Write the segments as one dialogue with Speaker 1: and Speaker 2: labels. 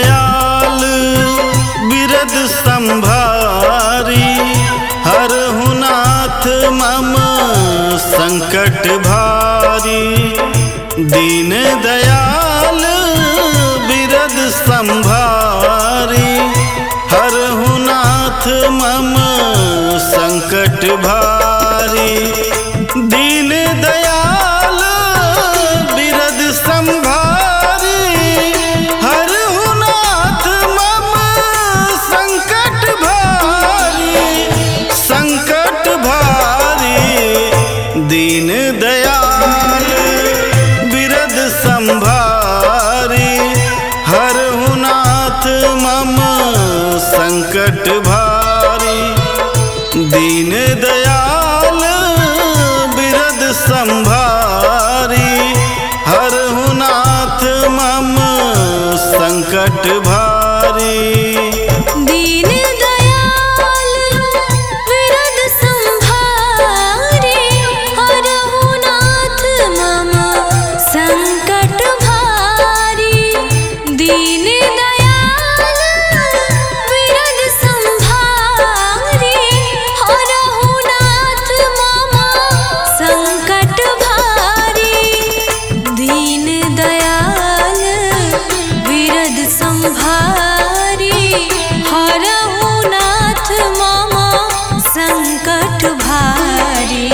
Speaker 1: दयाल बिरद संभारी, हरहु नाथ मम संकट भारी। दीन दयाल बिरद संभारी, हरहु नाथ मम संकट भारी। दीन दयाल बिरद संभारी, हरहु नाथ मम संकट भारी। संकट भारी दीन दयाल बिरद संभारी, हरहु नाथ मम संकट भारी। दीन दयाल बिरद संभारी, हरहु नाथ मम संकट भारी।
Speaker 2: दीन दयाल बिरद संभारी, हरहु नाथ मम संकट भारी। दीन दयाल बिरद संभारी, हरहु नाथ मम संकट भारी। दीन दयाल बिरद संभारी, हरहु नाथ मम संकट भारी।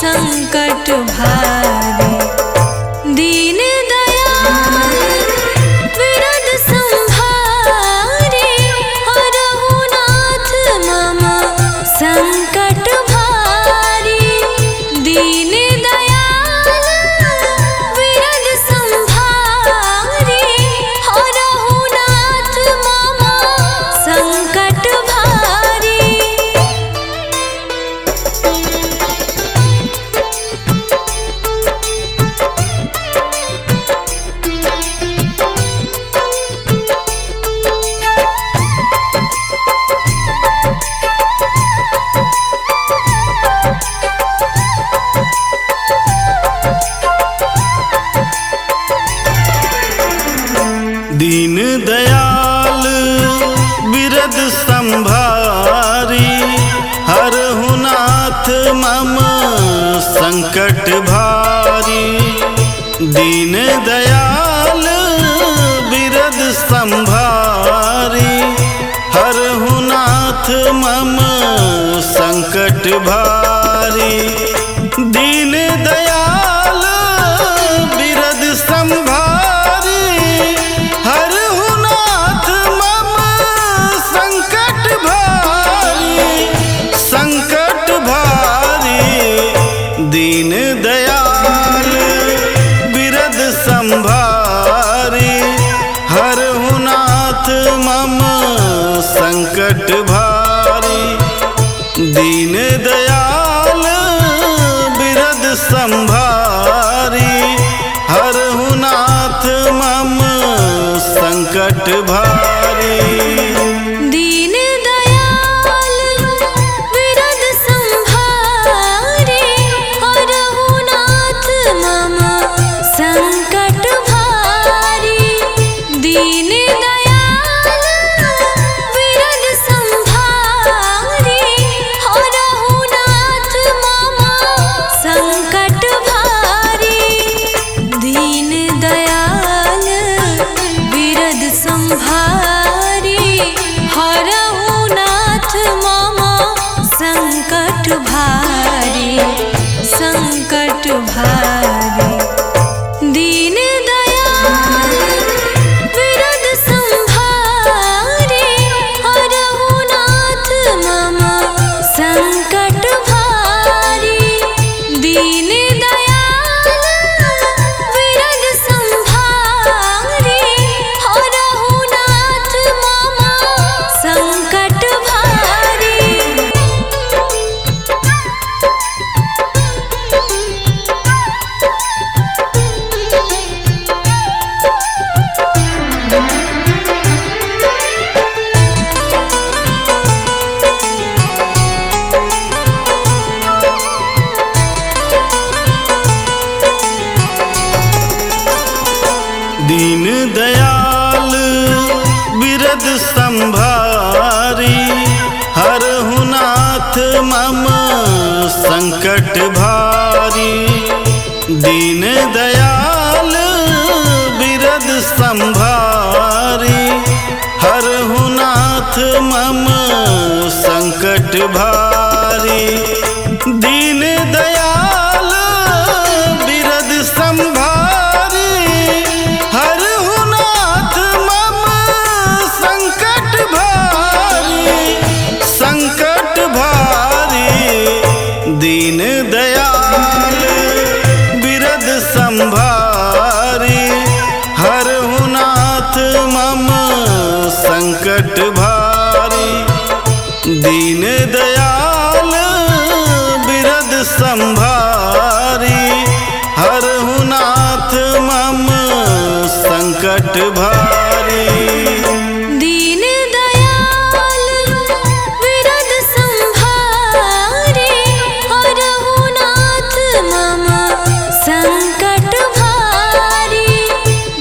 Speaker 2: संकट भारी दीन दयाल बिरद संभारी, हरहु नाथ मम संकट भारी। दीन दयाल बिरद संभारी, हरहु नाथ मम संकट भारी।
Speaker 1: दीन दयाल बिरद संभारी, हरहु नाथ मम संकट भारी। दीन दयाल बिरद संभारी, हरहु नाथ मम संकट भारी। दीन दयाल बिरद संभारी, हरहु नाथ मम संकट भारी। संकट भारी दीन दयाल बिरद संभारी, हरहु नाथ मम संकट भारी। दीन दयाल बिरद संभारी, हरहु नाथ मम संकट भारी।
Speaker 2: दीन दयाल बिरद संभारी, हरहु नाथ मम संकट भारी। दीन दयाल बिरद संभारी, हरहु नाथ मम संकट भारी। दीन दयाल बिरद संभारी, हरहु नाथ मम संकट भारी। संकट भारी दीन दयाल बिरद संभारी, हरहु नाथ मम संकट भारी। दीन दयाल बिरद संभारी, हरहु नाथ
Speaker 1: बिरद संभारी हरहु नाथ मम संकट भारी। दीन दयाल बिरद संभारी हरहु नाथ मम संकट भारी। दीन दयाल बिरद संभारी हरहु नाथ मम संकट भारी। संकट भारी दीन दयाल बिरद संभारी हरहु नाथ मम संकट भारी। दीन दयाल बिरद संभारी हरहु नाथ मम संकट भारी।
Speaker 2: दीन दयाल बिरद संभारी हरहु नाथ मम संकट भारी।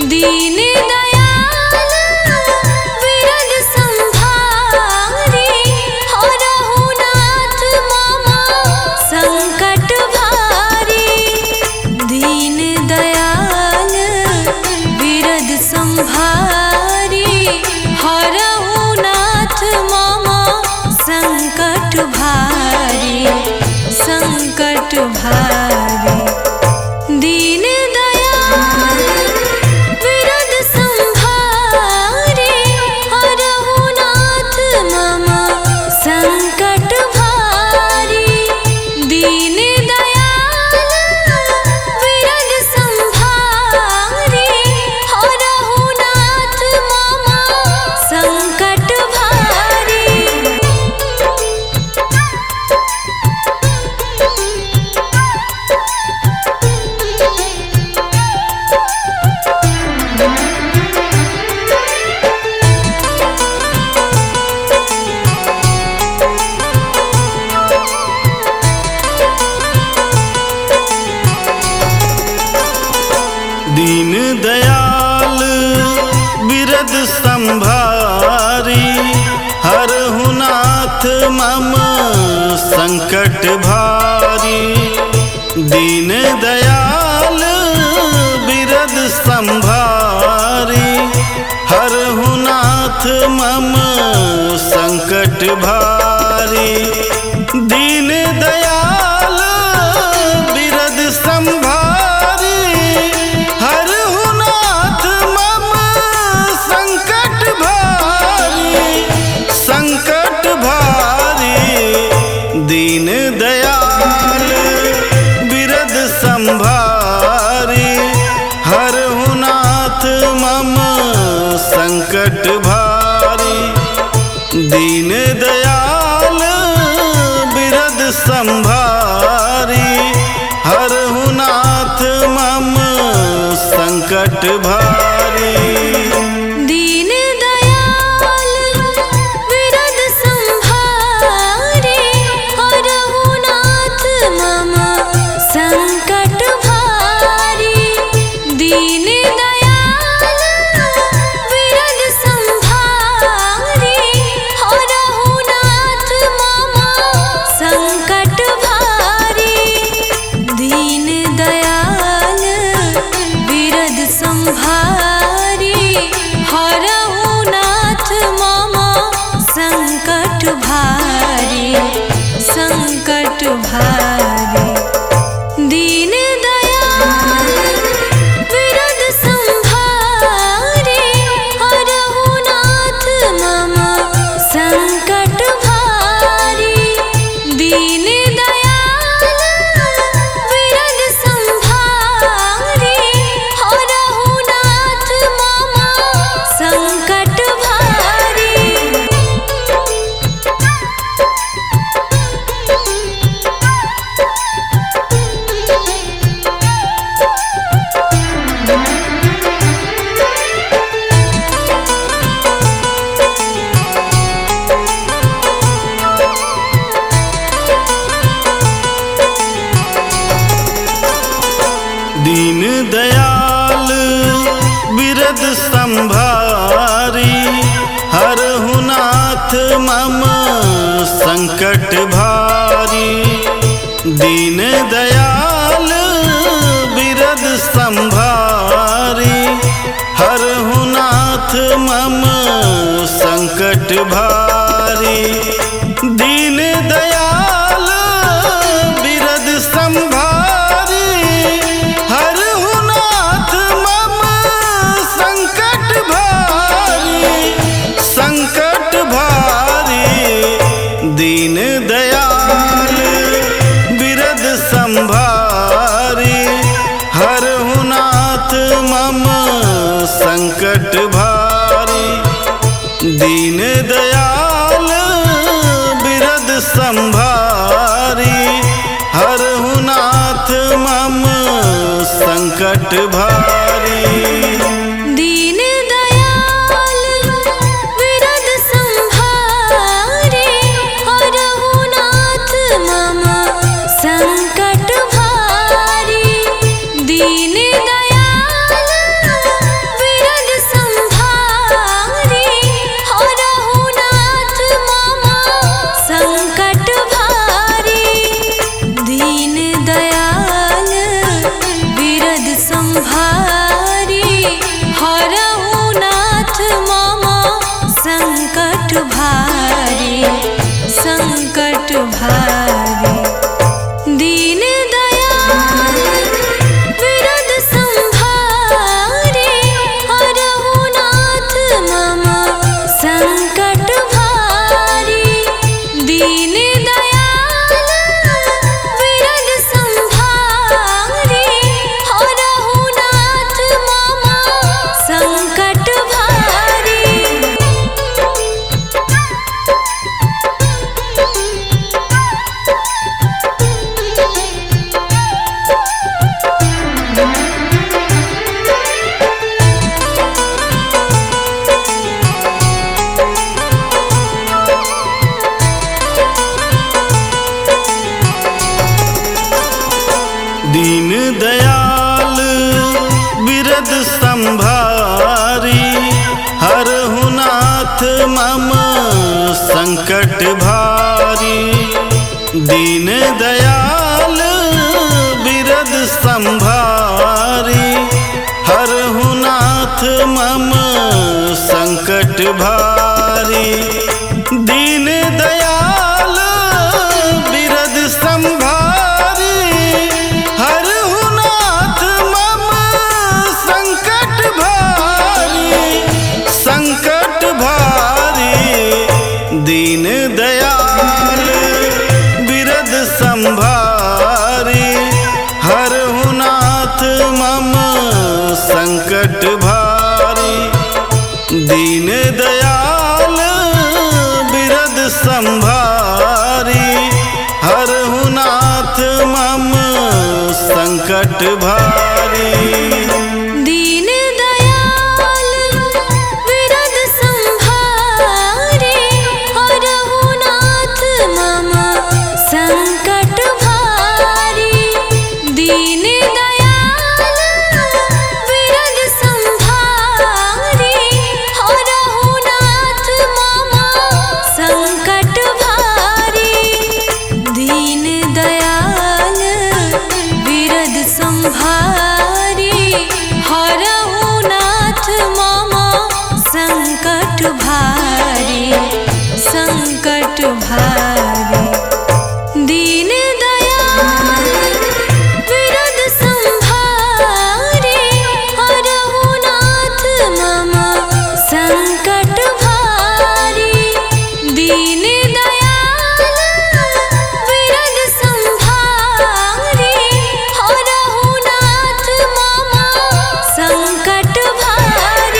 Speaker 2: दीन दयाल बिरद संभारी हरहु नाथ मम संकट भारी। दीन दयाल बिरद संभारी हरहु नाथ मम संकट भारी। संकट भारी दीन दयाल बिरद संभारी हरहु नाथ मम संकट भारी। दीन दयाल बिरद संभारी हरहु नाथ मम संकट भारी।
Speaker 1: दीन दयाल बिरद संभारी हरहु नाथ मम संकट भारी। दीन दयाल बिरद संभारी हरहु नाथ मम संकट भारी। दीन दयाल बिरद संभारी हरहु नाथ मम संकट भारी। संकट भारी दीन दयाल बिरद संभारी हरहु नाथ मम संकट भारी। दीन दयाल बिरद संभारी हरहु नाथ मम संकट भारी।
Speaker 2: दीन दयाल बिरद संभारी हरहु नाथ मम संकट भारी। दीन दयाल बिरद संभारी हरहु नाथ मम संकट भारी।
Speaker 1: संकट भारी। दीन दयाल बिरद संभारी, हरहु नाथ मम संकट भारी। संकट भारी दीन दयाल बिरद संभारी, हरहु नाथ मम संकट भारी। दीन दयाल बिरद संभारी, हरहु नाथ मम संकट भारी।
Speaker 2: दीन दयाल बिरद संभारे, हरहु नाथ मम संकट भारी। दीन दयाल बिरद संभारे, हरहु नाथ मम संकट भारी। दीन दयाल बिरद संभारी, हरहु नाथ मम संकट भारी। संकट भारी दीन दयाल बिरद संभारे, हरहु नाथ मम संकट भारी। दीन दयाल बिरद संभारे, हरहु नाथ मम संकट भारी।
Speaker 1: दीन दयाल बिरद संभारी, हरहु नाथ मम संकट भारी। दीन दयाल बिरद संभारी, हरहु नाथ मम संकट भारी। दीन दयाल बिरद संभारी, हरहु नाथ मम संकट भारी। संकट भारी दीन दयाल बिरद संभारी, हरहु नाथ मम संकट भारी। दीन दयाल बिरद संभारी, हरहु नाथ मम संकट भारी।
Speaker 2: दीन दयाल बिरद संभारे, हरहु नाथ मम संकट भारी। दीन दयाल बिरद संभारे, हरहु नाथ मम संकट भारी। दीन दयाल बिरद संभारी, हरहु नाथ मम संकट भारी। संकट भारी दीन दयाल बिरद संभारे, हरहु नाथ मम संकट भारी। दीन दयाल बिरद संभारे, हरहु नाथ मम संकट भारी।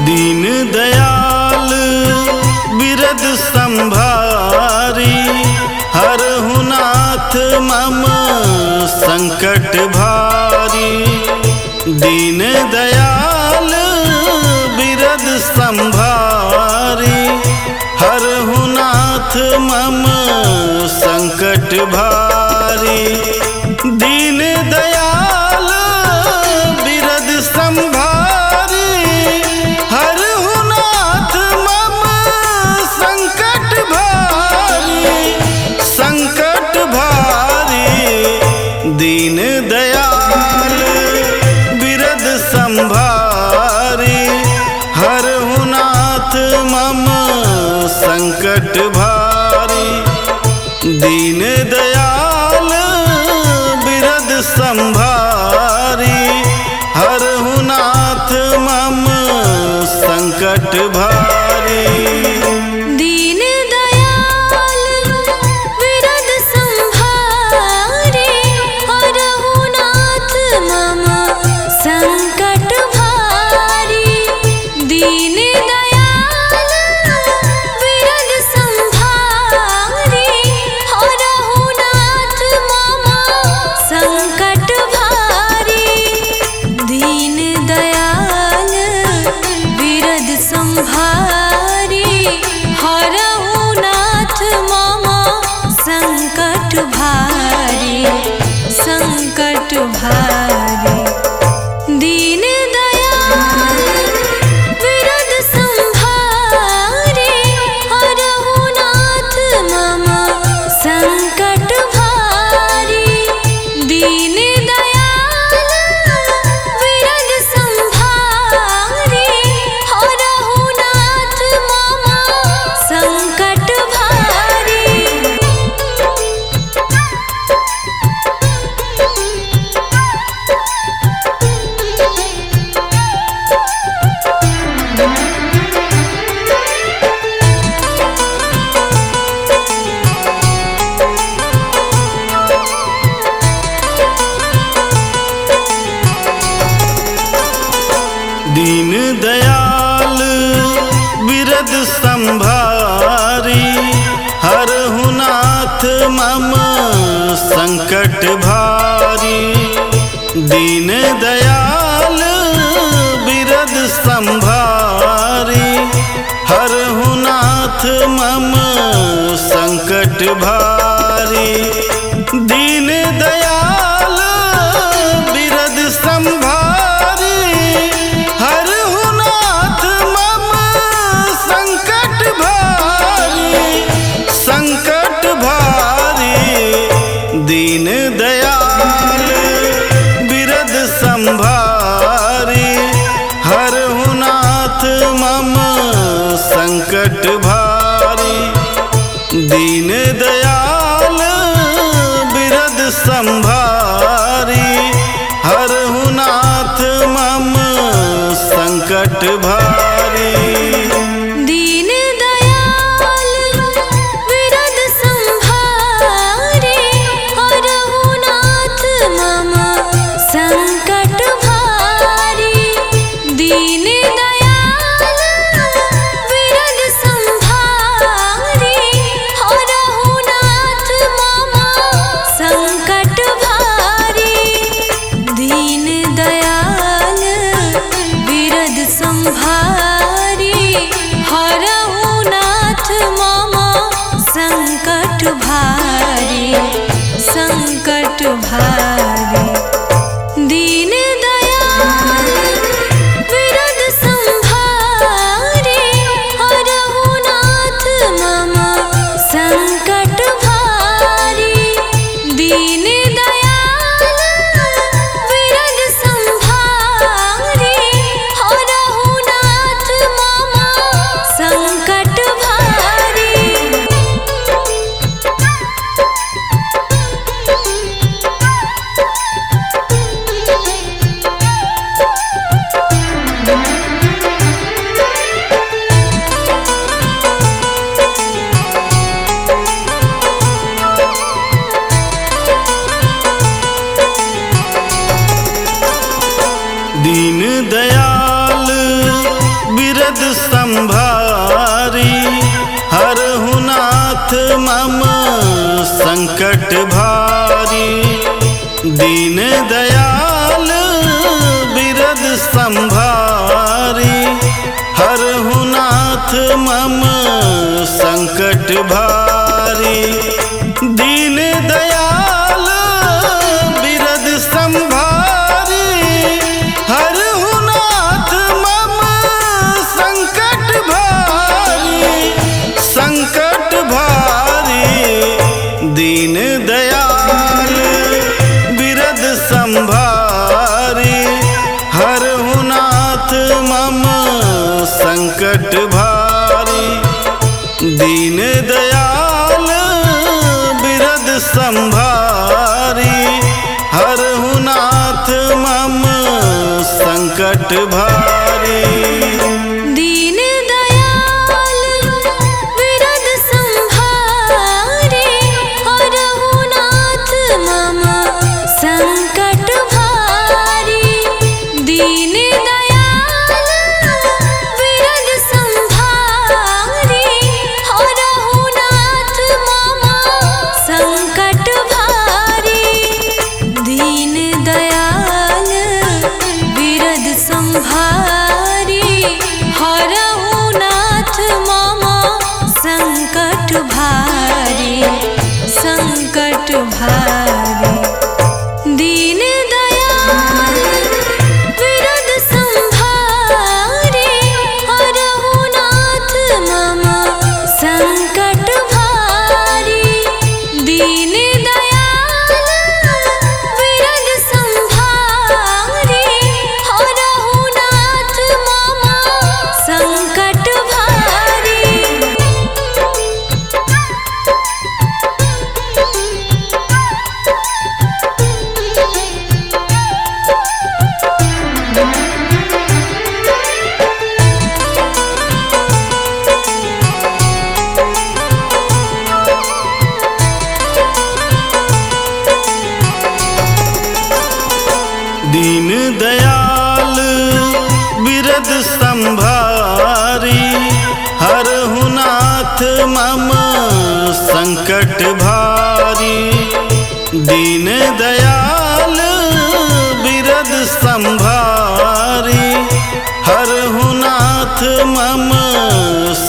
Speaker 1: दीन दयाल बिरद संभारी, हरहु नाथ मम संकट भारी। दीन दयाल बिरद संभारी, हरहु नाथ मम संकट भारी। भारी। दीन दयाल बिरद संभारी, हरहु नाथ मम संकट भारी। संकट भारी दीन दयाल बिरद संभारी, हरहु नाथ मम संकट भारी। दीन दयाल बिरद संभारी, हरहु नाथ मम संकट भारी।
Speaker 2: दीन दयाल बिरद संभारी, हरहु नाथ मम संकट भारी। दीन दयाल बिरद संभारी, हरहु नाथ मम संकट भारी। दीन दयाल बिरद संभारी, हरहु नाथ मम संकट भारी। संकट भारी दीन दयाल बिरद संभारी, हरहु नाथ मम संकट भारी। दीन दयाल बिरद संभारी, हरहु नाथ मम संकट भारी।
Speaker 1: दीन दयाल बिरद संभारी, हरहु नाथ मम संकट भारी। दीन दयाल बिरद संभारी, हरहु नाथ मम संकट भारी। दीन दयाल बिरद संभारी, हरहु नाथ मम संकट भारी। संकट भारी दीन दयाल बिरद संभारी, हरहु नाथ मम संकट भारी। दीन दयाल बिरद संभारी, हरहु नाथ मम संकट भारी।
Speaker 2: दीन दयाल बिरद संभारी, हरहु नाथ मम संकट भारी। दीन दयाल बिरद संभारी, हरहु नाथ मम संकट भारी। दीन दयाल बिरद संभारी, हरहु नाथ मम संकट भारी। संकट भारी दीन दयाल बिरद संभारी, हरहु नाथ मम संकट भारी। दीन दयाल बिरद संभारी, हरहु नाथ मम संकट भारी।
Speaker 1: दीन दयाल बिरद संभारी, हरहु नाथ मम संकट भारी। दीन दयाल बिरद संभारी, हरहु नाथ मम संकट भारी। दीन दयाल भारी।
Speaker 2: दीन दयाल विरद संभारे हरहु नाथ मम संकट भारी। दीन दयाल विरद संभारे हरहु नाथ मम संकट भारी। दीन दयाल विरद संभारे हरहु नाथ मम संकट भारी संकट भारी। दीन दयाल विरद संभारे हरहु नाथ मम संकट भारी। दीन दयाल विरद संभारे हरहु नाथ मम संकट भारी।
Speaker 1: दीन दयाल विरद संभारी हरहु नाथ मम संकट भारी। दीन दयाल विरद संभारी हरहु नाथ मम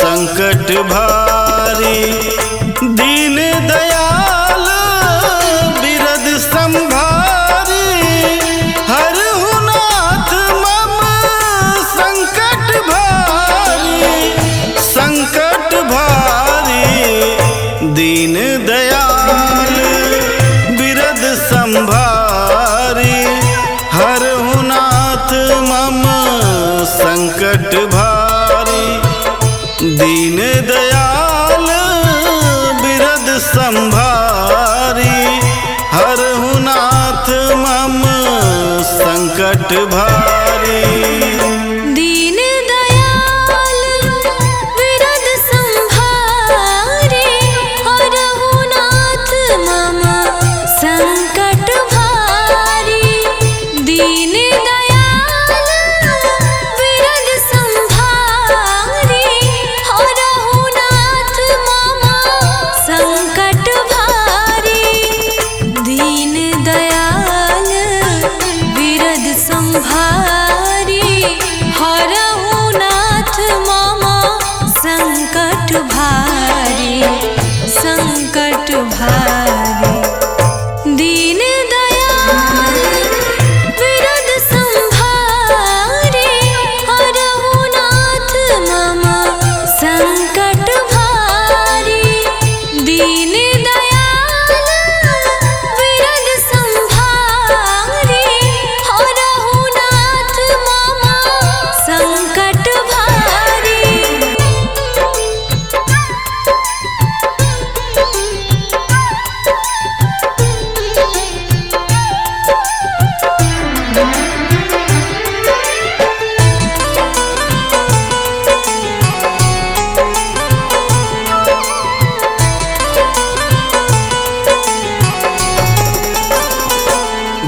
Speaker 1: संकट भारी। दीन दयाल विरद संभारी हरहु नाथ मम संकट भारी संकट भारी। दीन दयाल विरद संभारी हरहु नाथ मम संकट भारी। दीन दयाल विरद संभारी हरहु नाथ मम संकट भारी।
Speaker 2: दीन दयाल विरद संभारे हरहु नाथ मम संकट भारी। दीन दयाल विरद संभारे हरहु नाथ मम संकट भारी। दीन दयाल विरद संभारे हरहु नाथ मम संकट भारी संकट भारी। दीन दयाल विरद संभारे हरहु नाथ मम संकट भारी। दीन दयाल विरद संभारे हरहु नाथ मम संकट भारी।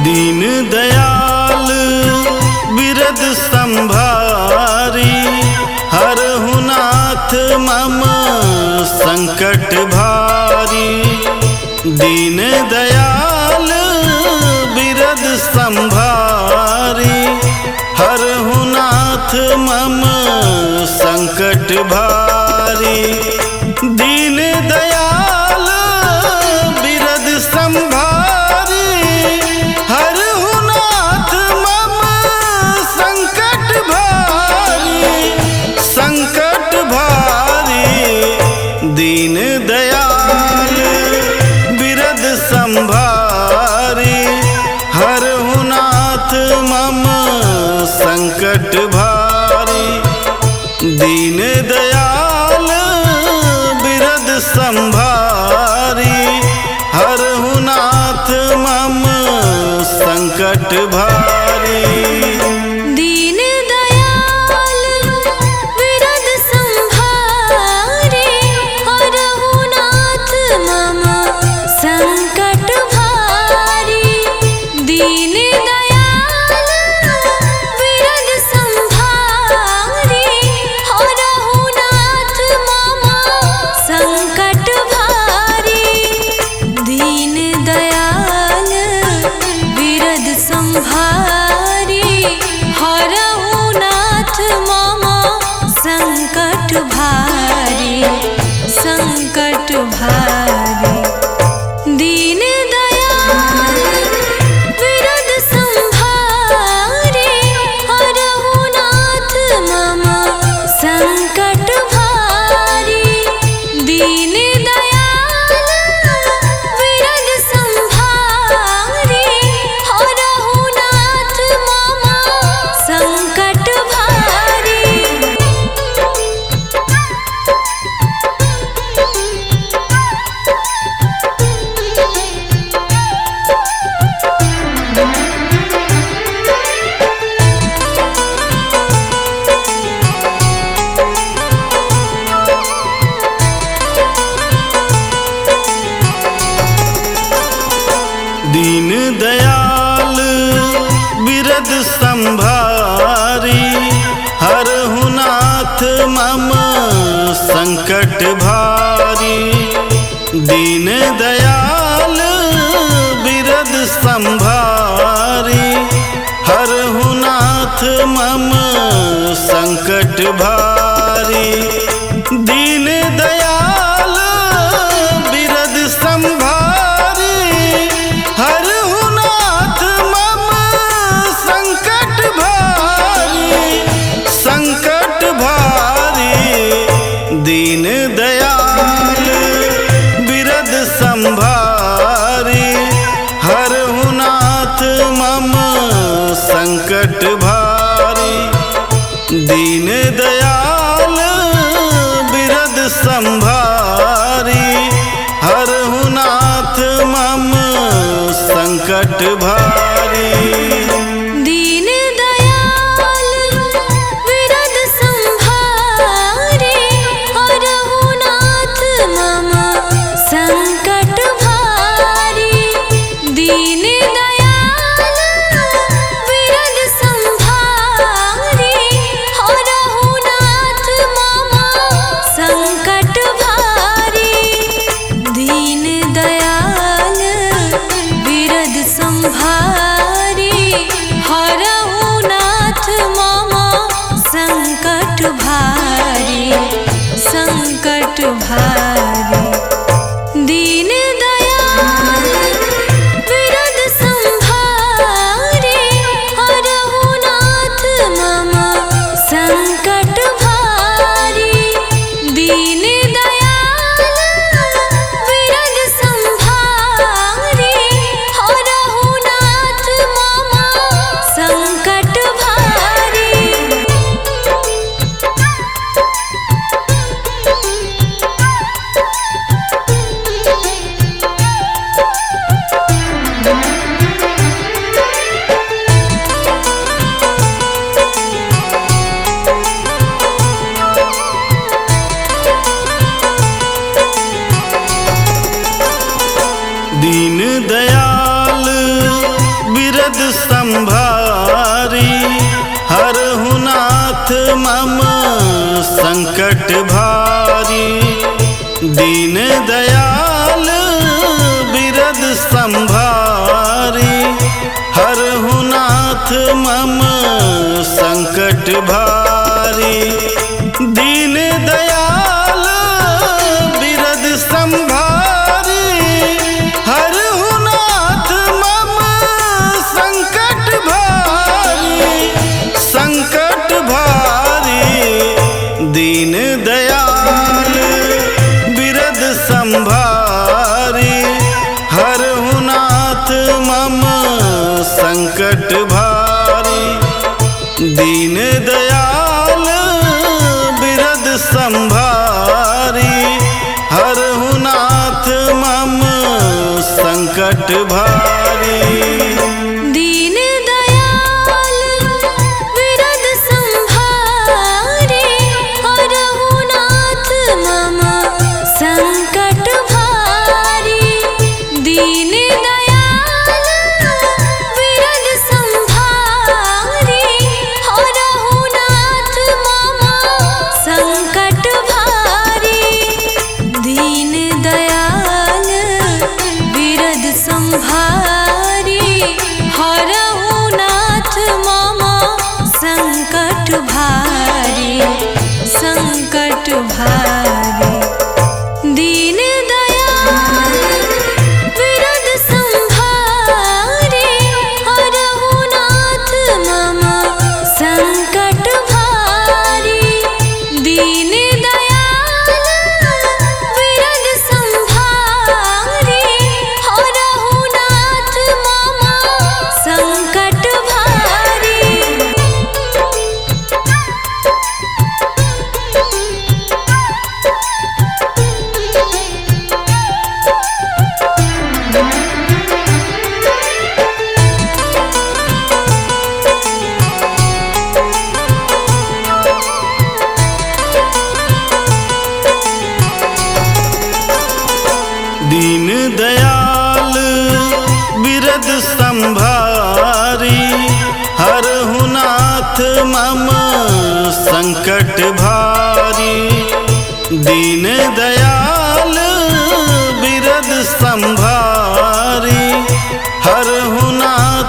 Speaker 1: दीन दयाल विरद संभारी हरहु नाथ मम संकट भारी। दीन दयाल विरद संभारी हरहु नाथ मम संकट भारी। दीन दयाल विरद संभारी हरहु नाथ मम संकट भारी संकट भारी। दीन दयाल विरद संभारी हरहु नाथ मम संकट भारी। दीन दयाल विरद संभारी हरहु नाथ मम संकट भारी।
Speaker 2: दीन
Speaker 1: दयाल बिरद संभारी हरहु नाथ मम संकट भारी। दीन दयाल बिरद संभारी हरहु नाथ मम संकट भारी। दीन दयाल बिरद संभारी हरहु नाथ मम संकट भारी। संकट भारी दीन दयाल बिरद संभारी हरहु नाथ मम संकट भारी। दीन दयाल बिरद संभारी हरहु नाथ मम संकट भारी।
Speaker 2: दीन दयाल बिरद संभारी हरहु नाथ मम संकट भारी। दीन दयाल बिरद संभारी हरहु नाथ मम संकट भारी। दीन दयाल बिरद संभारी हरहु नाथ मम संकट भारी। संकट भारी दीन दयाल बिरद संभारी हरहु नाथ मम संकट भारी। दीन दयाल बिरद संभारी हरहु नाथ मम संकट भारी।
Speaker 1: दीन दयाल बिरद संभारी हरहु नाथ मम संकट भारी। दीन दयाल बिरद संभारी हरहु नाथ मम संकट भारी। दीन दयाल बिरद संभारी हरहु नाथ मम संकट भारी। संकट भारी दीन दयाल बिरद संभारी हरहु नाथ मम संकट भारी। दीन दयाल बिरद संभारी हरहु नाथ मम संकट भारी।
Speaker 2: दीन दयाल बिरद संभारी हरहु नाथ मम संकट भारी। दीन दयाल बिरद संभारी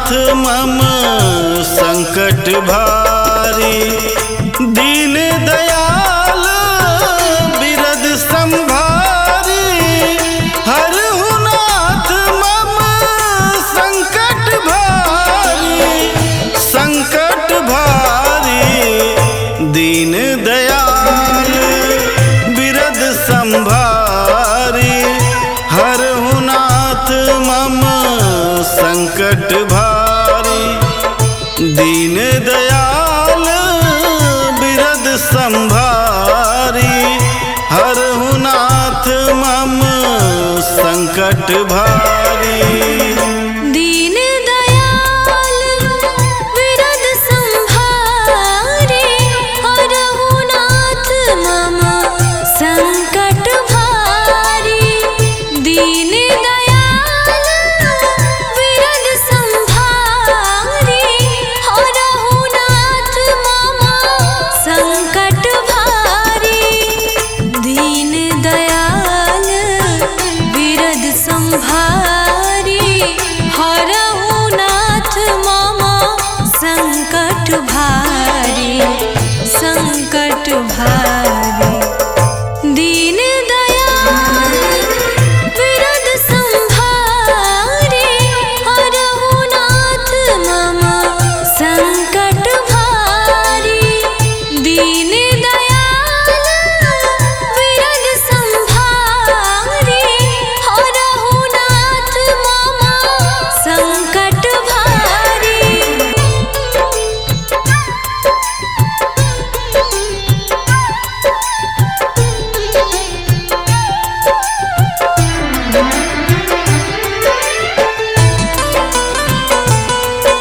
Speaker 1: नाथ मम संकट भारी। दीन दयाल बिरद संभारी, हरहु नाथ मम संकट भारी। संकट भारी दीन दयाल बिरद संभारी, हरहु नाथ मम संकट भारी। दीन दयाल बिरद संभारी, हरहु नाथ मम संकट भारी।
Speaker 2: दीन दयाल बिरद संभारी, हरहु नाथ मम संकट भारी। दीन दयाल बिरद संभारी, हरहु नाथ मम संकट भारी। दीन दयाल बिरद संभारी, हरहु नाथ मम संकट भारी। संकट भारी दीन दयाल बिरद संभारी, हरहु नाथ मम संकट भारी। दीन दयाल बिरद संभारी, हरहु नाथ मम संकट भारी।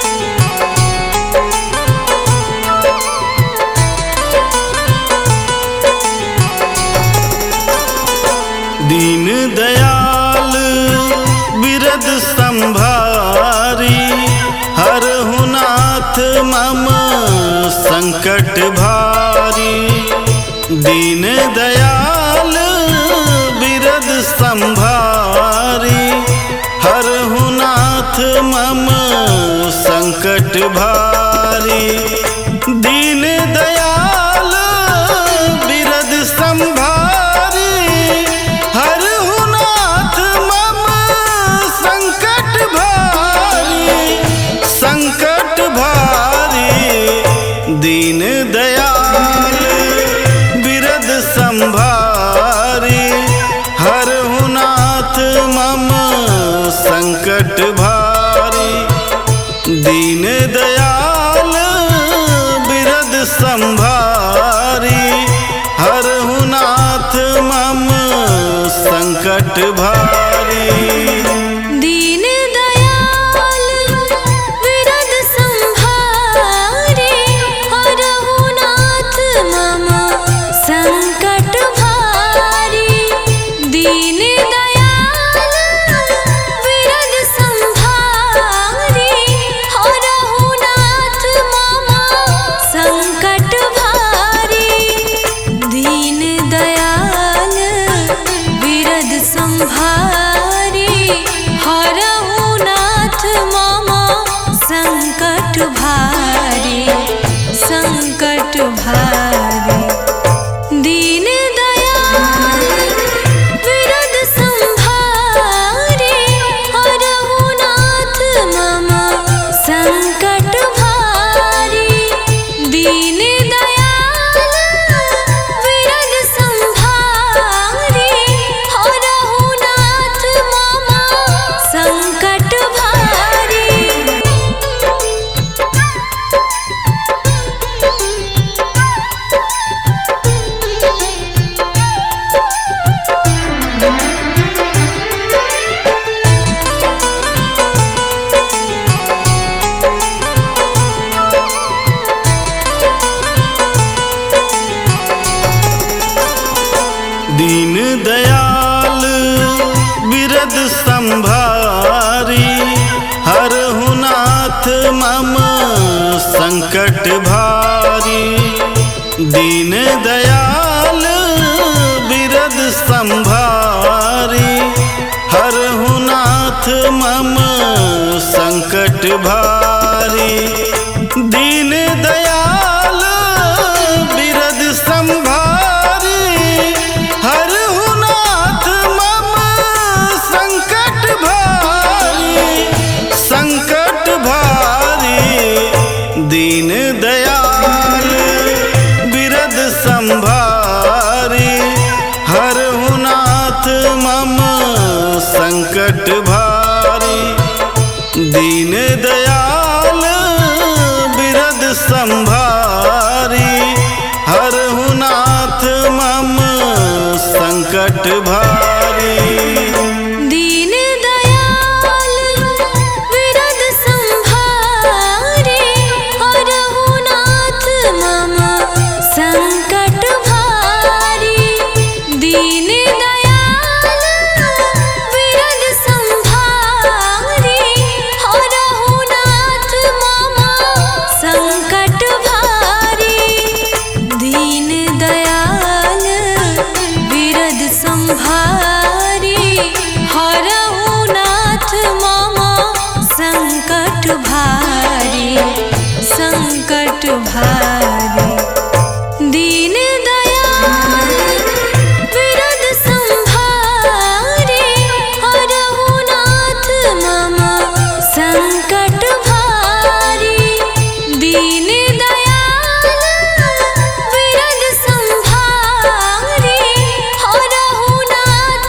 Speaker 1: दीन दयाल बिरद संभारी, हरहु नाथ मम संकट भारी। दीन दयाल बिरद संभारी, हरहु नाथ मम संकट भारी। दीन दयाल बिरद संभारी, हरहु नाथ मम संकट भारी। संकट भारी दीन दयाल बिरद संभारी, हरहु नाथ मम संकट भारी। दीन दयाल बिरद संभारी, हरहु नाथ मम संकट भारी।
Speaker 2: दीन दयाल बिरद संभारी, हरहु नाथ मम संकट भारी। दीन दयाल बिरद संभारी, हरहु नाथ मम संकट भारी। दीन दयाल बिरद संभारी, हरहु नाथ मम संकट भारी। संकट भारी दीन दयाल बिरद संभारी, हरहु नाथ मम संकट भारी। दीन दयाल बिरद संभारी, हरहु नाथ मम संकट भारी।
Speaker 1: दीन दयाल बिरद संभारी, हरहु नाथ मम संकट भारी। दीन दयाल बिरद संभारी, हरहु नाथ मम संकट भारी। भारी। दीन दयाल बिरद संभारी, हरहु नाथ मम संकट भारी। संकट भारी दीन दयाल बिरद संभारी, हरहु नाथ मम संकट भारी। दीन दयाल बिरद संभारी, हरहु नाथ मम संकट भारी।
Speaker 2: दीन दयाल बिरद संभारी, हरहु नाथ मम संकट भारी। दीन दयाल बिरद संभारी, हरहु नाथ मम संकट भारी। दीन दयाल बिरद संभारी, हरहु नाथ मम संकट भारी। संकट भारी दीन दयाल बिरद संभारी, हरहु नाथ मम संकट भारी। दीन दयाल बिरद संभारी, हरहु नाथ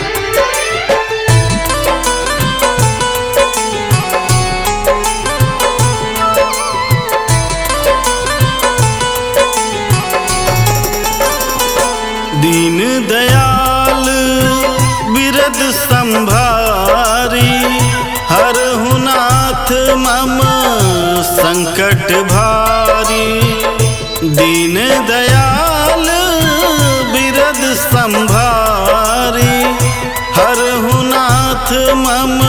Speaker 2: मम संकट भारी।
Speaker 1: दीन दयाल बिरद संभारी, हरहु नाथ मम संकट भारी। दीन दयाल बिरद संभारी, हरहु नाथ मम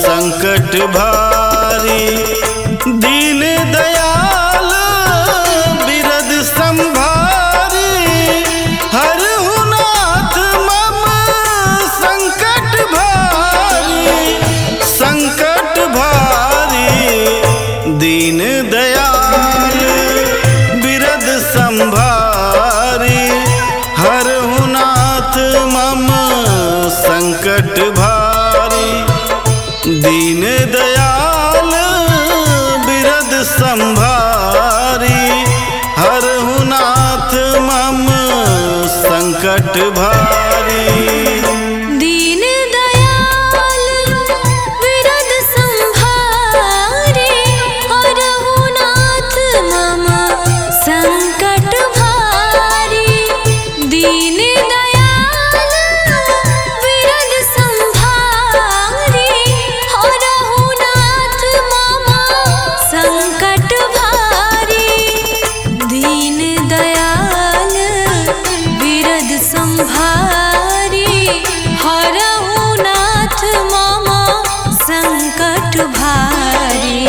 Speaker 1: संकट भारी। दीन दयाल बिरद संभारी, हरहु नाथ मम संकट भारी। संकट भारी दीन दयाल बिरद संभारी, हरहु नाथ मम संकट भारी। दीन दयाल बिरद संभारी, हरहु नाथ मम संकट भारी।
Speaker 2: दीन दयाल बिरद संभारी, हरहु नाथ मम संकट भारी। दीन दयाल बिरद संभारी, हरहु नाथ मम संकट भारी। दीन दयाल बिरद संभारी, हरहु नाथ मम संकट भारी।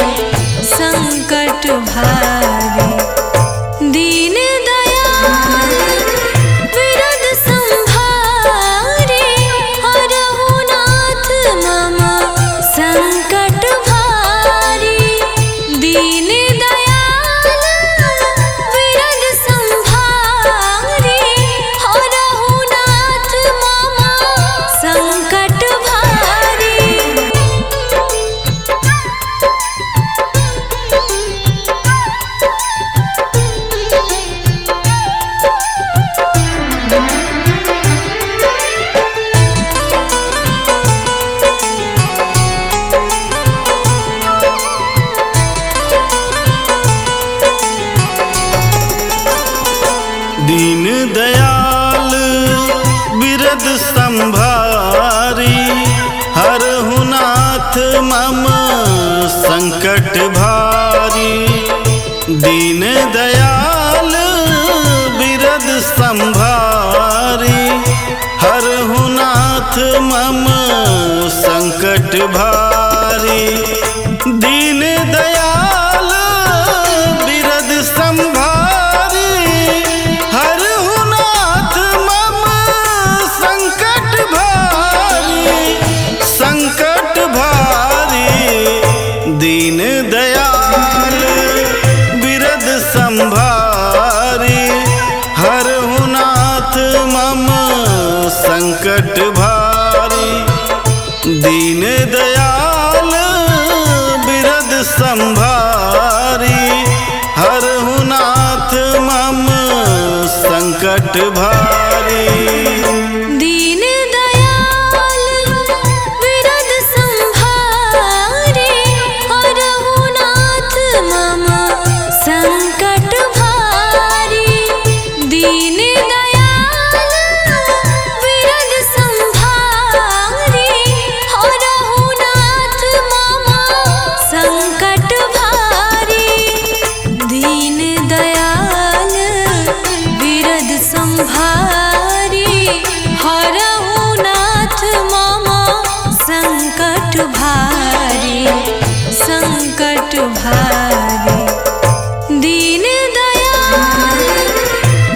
Speaker 2: संकट भारी दीन दयाल बिरद संभारी, हरहु नाथ मम संकट भारी। दीन दयाल बिरद संभारी, हरहु नाथ मम संकट भारी।
Speaker 1: दीन दयाल बिरद संभारी, हरहु नाथ मम संकट भारी। दीन दयाल बिरद संभारी, हरहु नाथ मम संकट भारी। दीन दयाल दीन दयाल बिरद संभारी हरहु नाथ मम संकट भारी। दीन दयाल बिरद संभारी हरहु नाथ मम संकट भारी।
Speaker 2: दीन दयाल बिरद संभारे हरहु नाथ मम संकट भारी। दीन दयाल बिरद संभारे हरहु नाथ मम संकट भारी। दीन दयाल बिरद संभारी हरहु नाथ मम संकट भारी संकट भारी। दीन दयाल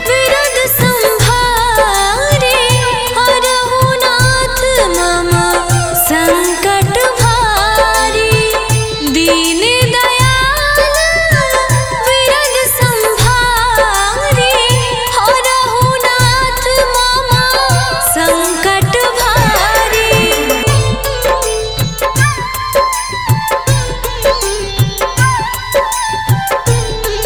Speaker 2: बिरद संभारे हरहु नाथ मम संकट भारी। दीन दयाल बिरद संभारे हरहु नाथ मम संकट भारी।
Speaker 1: दीन दयाल बिरद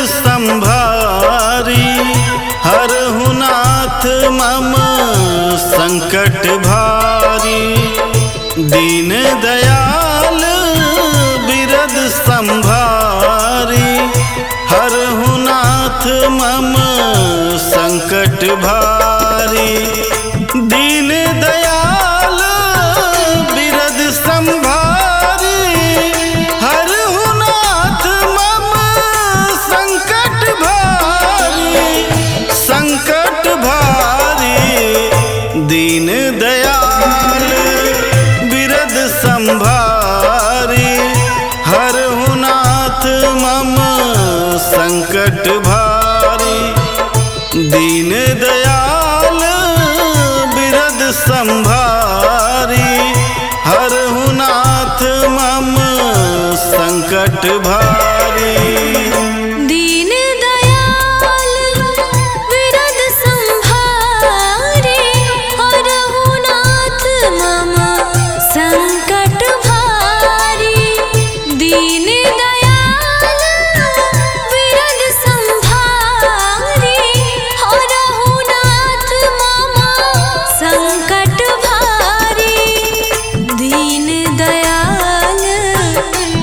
Speaker 1: संभारी हरहु नाथ मम संकट भारी। दीन दयाल बिरद संभारी हरहु नाथ मम संकट भारी। दीन दयाल बिरद संभारी हरहु नाथ मम संकट भारी संकट भारी। दीन दयाल बिरद संभारी हरहु नाथ मम संकट भारी। दीन दयाल बिरद संभारी हरहु नाथ मम संकट भारी।
Speaker 2: दीन दयाल बिरद संभारे हरहु नाथ मम संकट भारी। दीन दयाल बिरद संभारे हरहु नाथ मम संकट भारी। दीन दयाल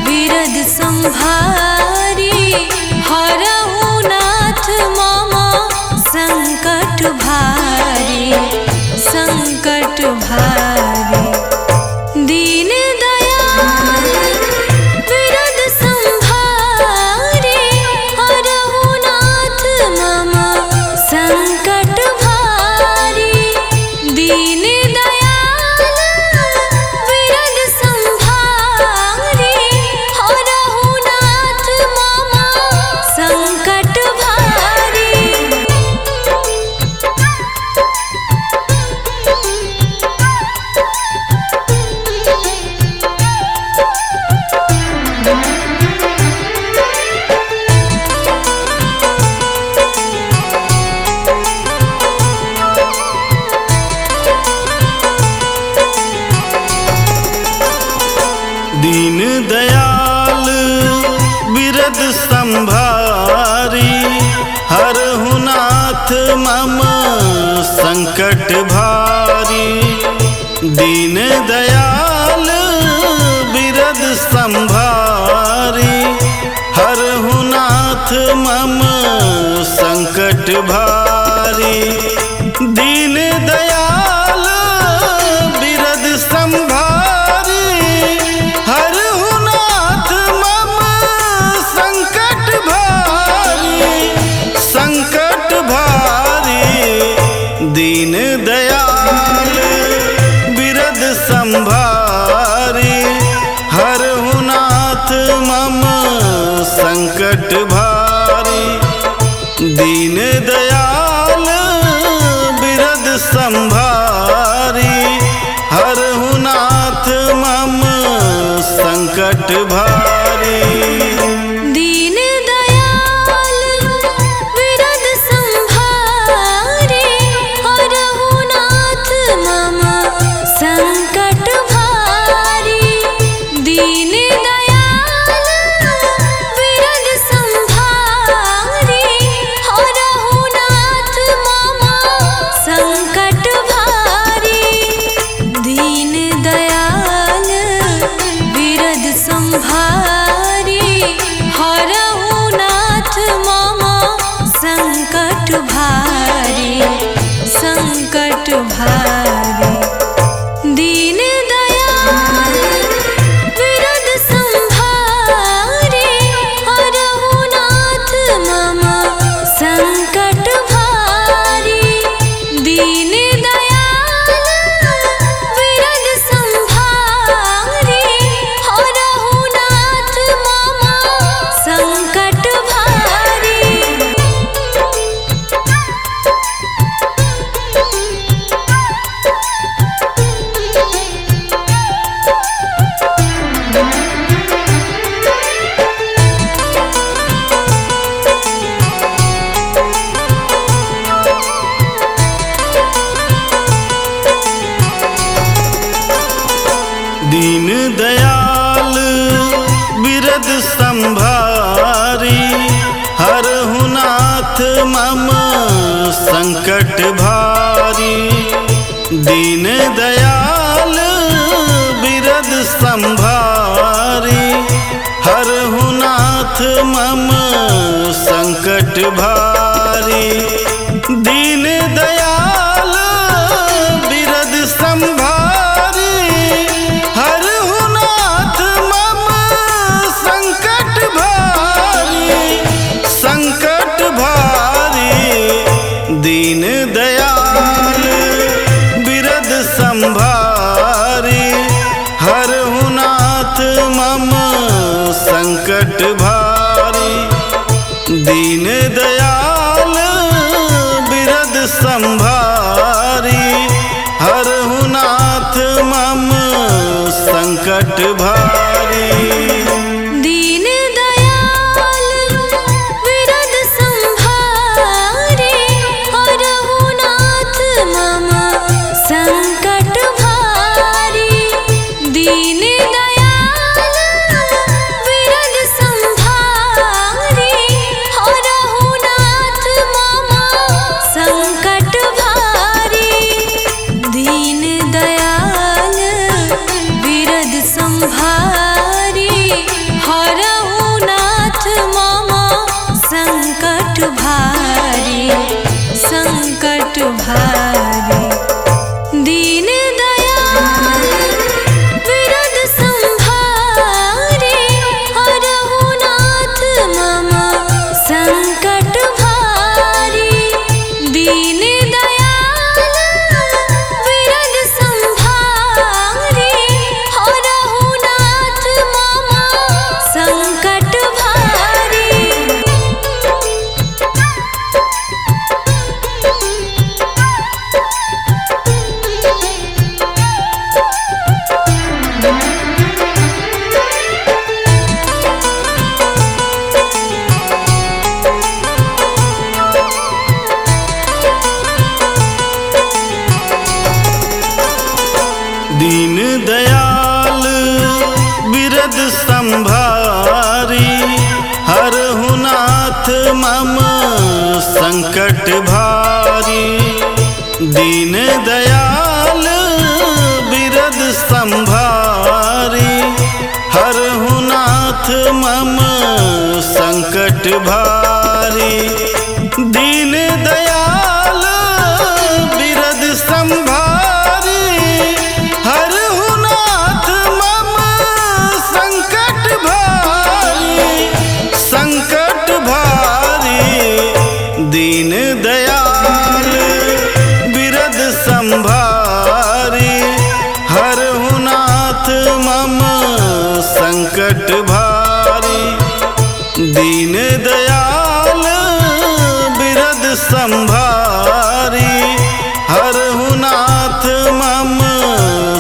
Speaker 2: बिरद संभारी हरहु नाथ मम संकट भारी संकट भारी। दीन दयाल बिरद संभारे हरहु नाथ मम संकट भारी। दीन दयाल बिरद संभारे हरहु नाथ मम संकट भारी।
Speaker 1: दीन दयाल बिरद संभारी हरहु नाथ मम संकट भारी। दीन दयाल बिरद संभारी हरहु नाथ मम संकट भारी। दीन दयाल बिरद संभारी हरहु नाथ मम संकट भारी संकट भारी। दीन दयाल बिरद संभारी हरहु नाथ मम संकट भारी। दीन दयाल बिरद संभारी हरहु नाथ मम संकट भारी।
Speaker 2: दीन दयाल बिरद संभारे हरहु नाथ मम संकट भारी। दीन दयाल बिरद संभारे हरहु नाथ मम संकट भारी। दीन दयाल बिरद संभारी हरहु नाथ मम संकट भारी संकट भारी। दीन दयाल बिरद संभारे हरहु नाथ मम संकट भारी। दीन दयाल बिरद संभारे हरहु नाथ मम संकट भारी।
Speaker 1: दीन दयाल बिरद संभारी हरहु नाथ मम संकट भारी। दीन दयाल बिरद संभारी हरहु नाथ मम संकट भारी। दीन दयाल बिरद संभारी हरहु नाथ मम संकट भारी संकट भारी। दीन दयाल बिरद संभारी हरहु नाथ मम संकट भारी। दीन दयाल बिरद संभारी हरहु नाथ मम संकट भारी।
Speaker 2: दीन दयाल बिरद संभारे हरहु नाथ मम संकट भारी। दीन दयाल बिरद संभारे हरहु नाथ मम संकट भारी। दीन दयाल बिरद संभारी हरहु नाथ मम संकट भारी संकट भारी। दीन दयाल बिरद संभारे हरहु नाथ मम संकट भारी। दीन दयाल बिरद संभारे हरहु नाथ मम संकट भारी।
Speaker 1: दीन दयाल बिरद संभारी हरहु नाथ मम संकट भारी। दीन दयाल बिरद संभारी हरहु नाथ मम संकट भारी। दीन दयाल बिरद संभारी हरहु नाथ मम संकट भारी संकट भारी। दीन दयाल बिरद संभारी हर मम संकट भारी। दीन दयाल बिरद संभारी, हरहु नाथ मम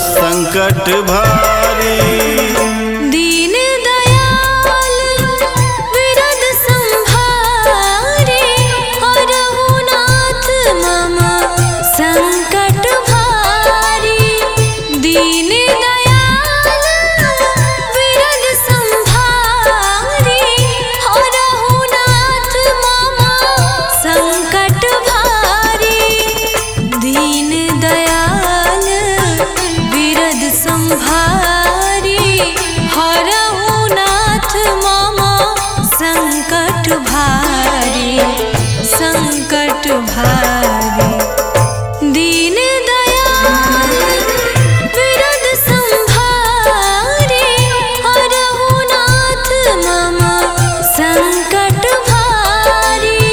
Speaker 1: संकट भारी।
Speaker 2: दीन दयाल बिरद संभारी, हरहु नाथ मम संकट भारी। दीन दयाल बिरद संभारी, हरहु नाथ मम संकट भारी। दीन दयाल बिरद संभारी, हरहु नाथ मम संकट भारी, संकट भारी। दीन दयाल बिरद संभारी, हरहु नाथ मम संकट भारी।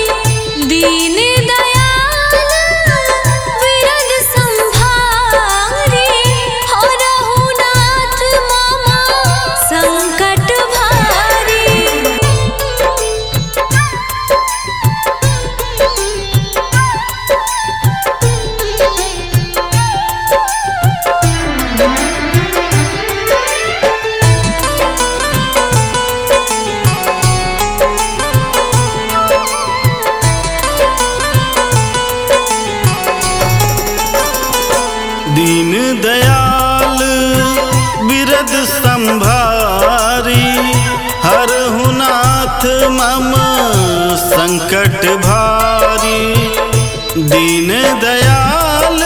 Speaker 2: दीन दयाल बिरद संभारी, हरहु नाथ मम संकट भारी।
Speaker 1: दीन दयाल बिरद संभारी, हरहु नाथ मम संकट भारी। दीन दयाल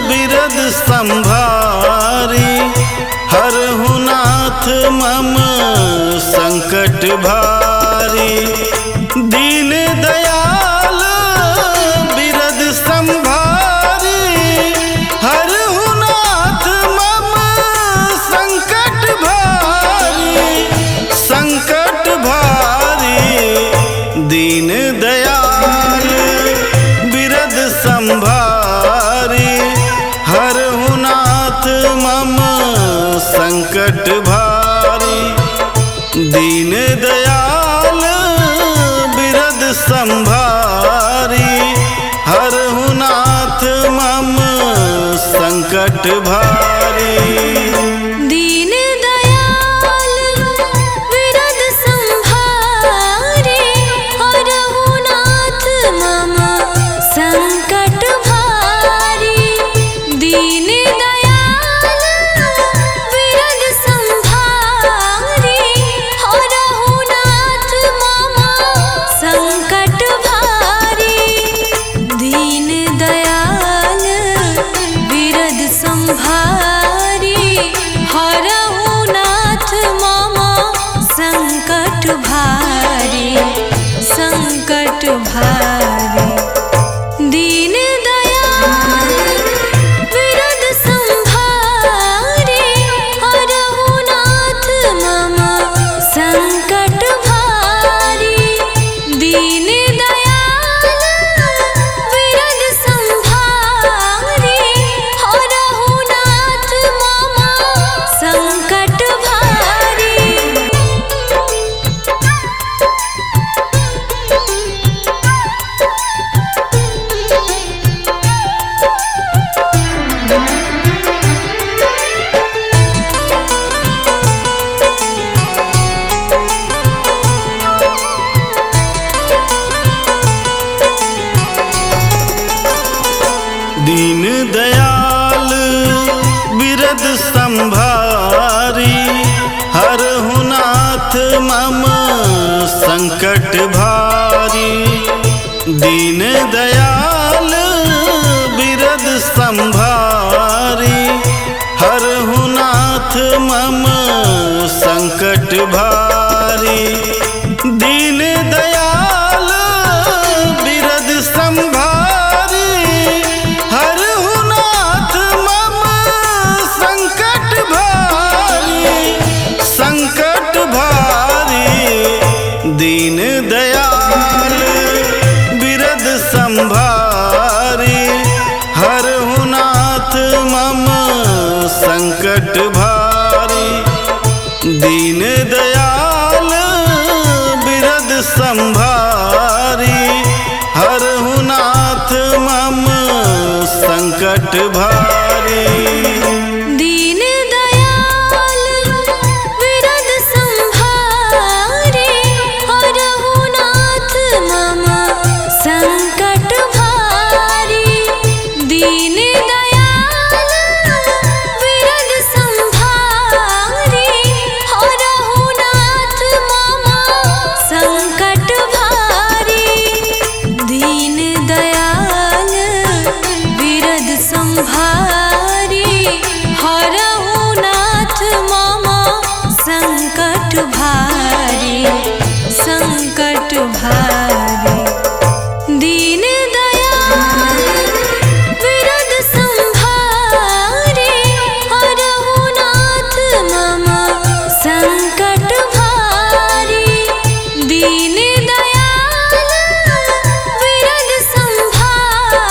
Speaker 1: बिरद संभारी, हरहु नाथ मम संकट भारी। दीन दयाल बिरद संभारी, हरहु नाथ मम संकट भारी, संकट भारी। दीन दयाल बिरद संभारी, हरहु नाथ मम संकट भारी। दीन दयाल बिरद संभारी, हरहु नाथ मम संकट भारी।
Speaker 2: दीन दयाल बिरद संभारी, हरहु नाथ मम संकट भारी। दीन दयाल बिरद संभारी, हरहु नाथ मम संकट भारी। दीन दयाल बिरद संभारी, हरहु नाथ मम संकट भारी, संकट भारी। दीन दयाल बिरद संभारी, हरहु नाथ मम संकट भारी। दीन दयाल बिरद संभारी, हरहु नाथ मम संकट भारी।
Speaker 1: दीन दयाल बिरद संभारी, हरहु नाथ मम संकट भारी। दीन दयाल बिरद संभारी, हरहु नाथ मम संकट भारी। दीन दयाल बिरद संभारी, हरहु नाथ मम संकट भारी, संकट भारी। दीन दयाल बिरद संभारी, हरहु नाथ मम संकट भारी। दीन दयाल बिरद संभारी, हरहु नाथ मम संकट भारी।
Speaker 2: दीन दयाल बिरद संभारी, हरहु नाथ मम संकट भारी। दीन दयाल बिरद संभारी, हरहु नाथ मम संकट भारी। दीन दयाल बिरद संभारी, हरहु नाथ मम संकट भारी, संकट भारी। दीन दयाल बिरद संभारी, हरहु नाथ मम संकट भारी। दीन दयाल बिरद संभारी, हरहु नाथ मम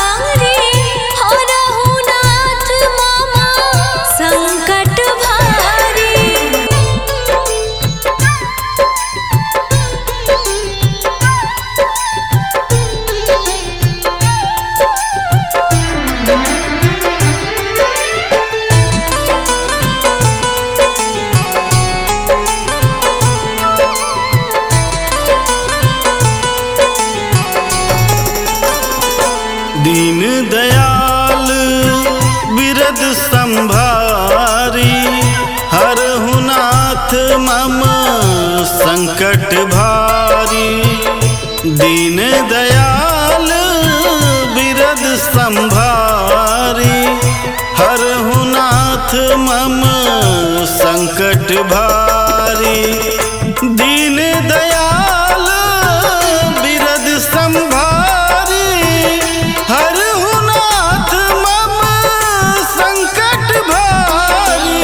Speaker 2: संकट भारी।
Speaker 1: दीन दयाल बिरद संभारी, हरहु नाथ मम संकट भारी। दीन दयाल बिरद संभारी, हरहु नाथ मम संकट भारी। दीन दयाल बिरद संभारी, हरहु नाथ मम संकट भारी,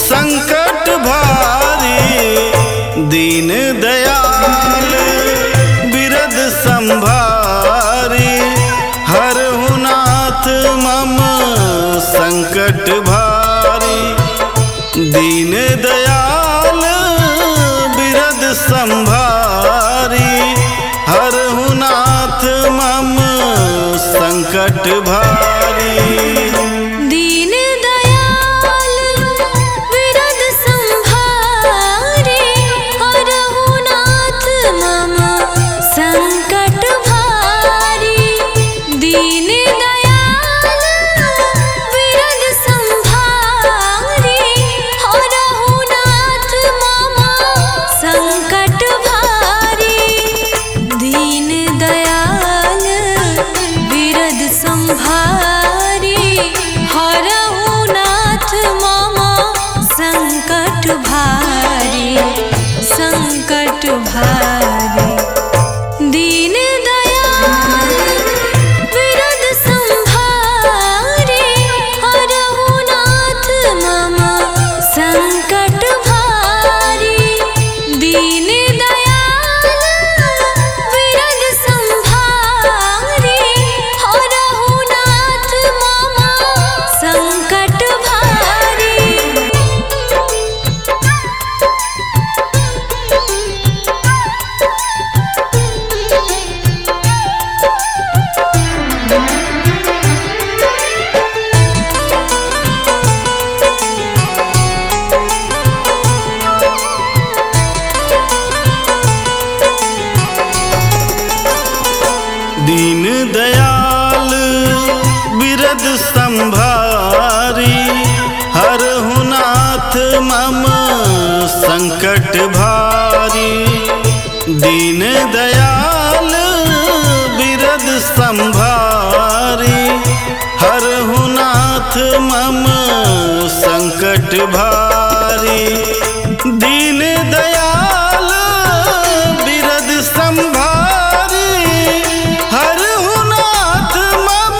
Speaker 1: संकट भारी। दीन दयाल बिरद संभारी, हरहु नाथ मम संकट भारी। दीन दयाल बिरद संभारी, हरहु नाथ मम संकट भारी।
Speaker 2: दीन दयाल बिरद संभारी, हरहु नाथ मम संकट भारी। दीन दयाल बिरद संभारी, हरहु नाथ मम संकट भारी। दीन दयाल बिरद संभारी, हरहु नाथ मम संकट भारी, संकट भारी। दीन दयाल बिरद संभारी, हरहु नाथ मम संकट भारी। दीन दयाल बिरद संभारी, हरहु नाथ मम संकट भारी।
Speaker 1: दीन दयाल बिरद संभारी, हरहु नाथ मम संकट भारी। दीन दयाल बिरद संभारी, हरहु नाथ मम संकट भारी। दीन दयाल बिरद संभारी, हरहु नाथ मम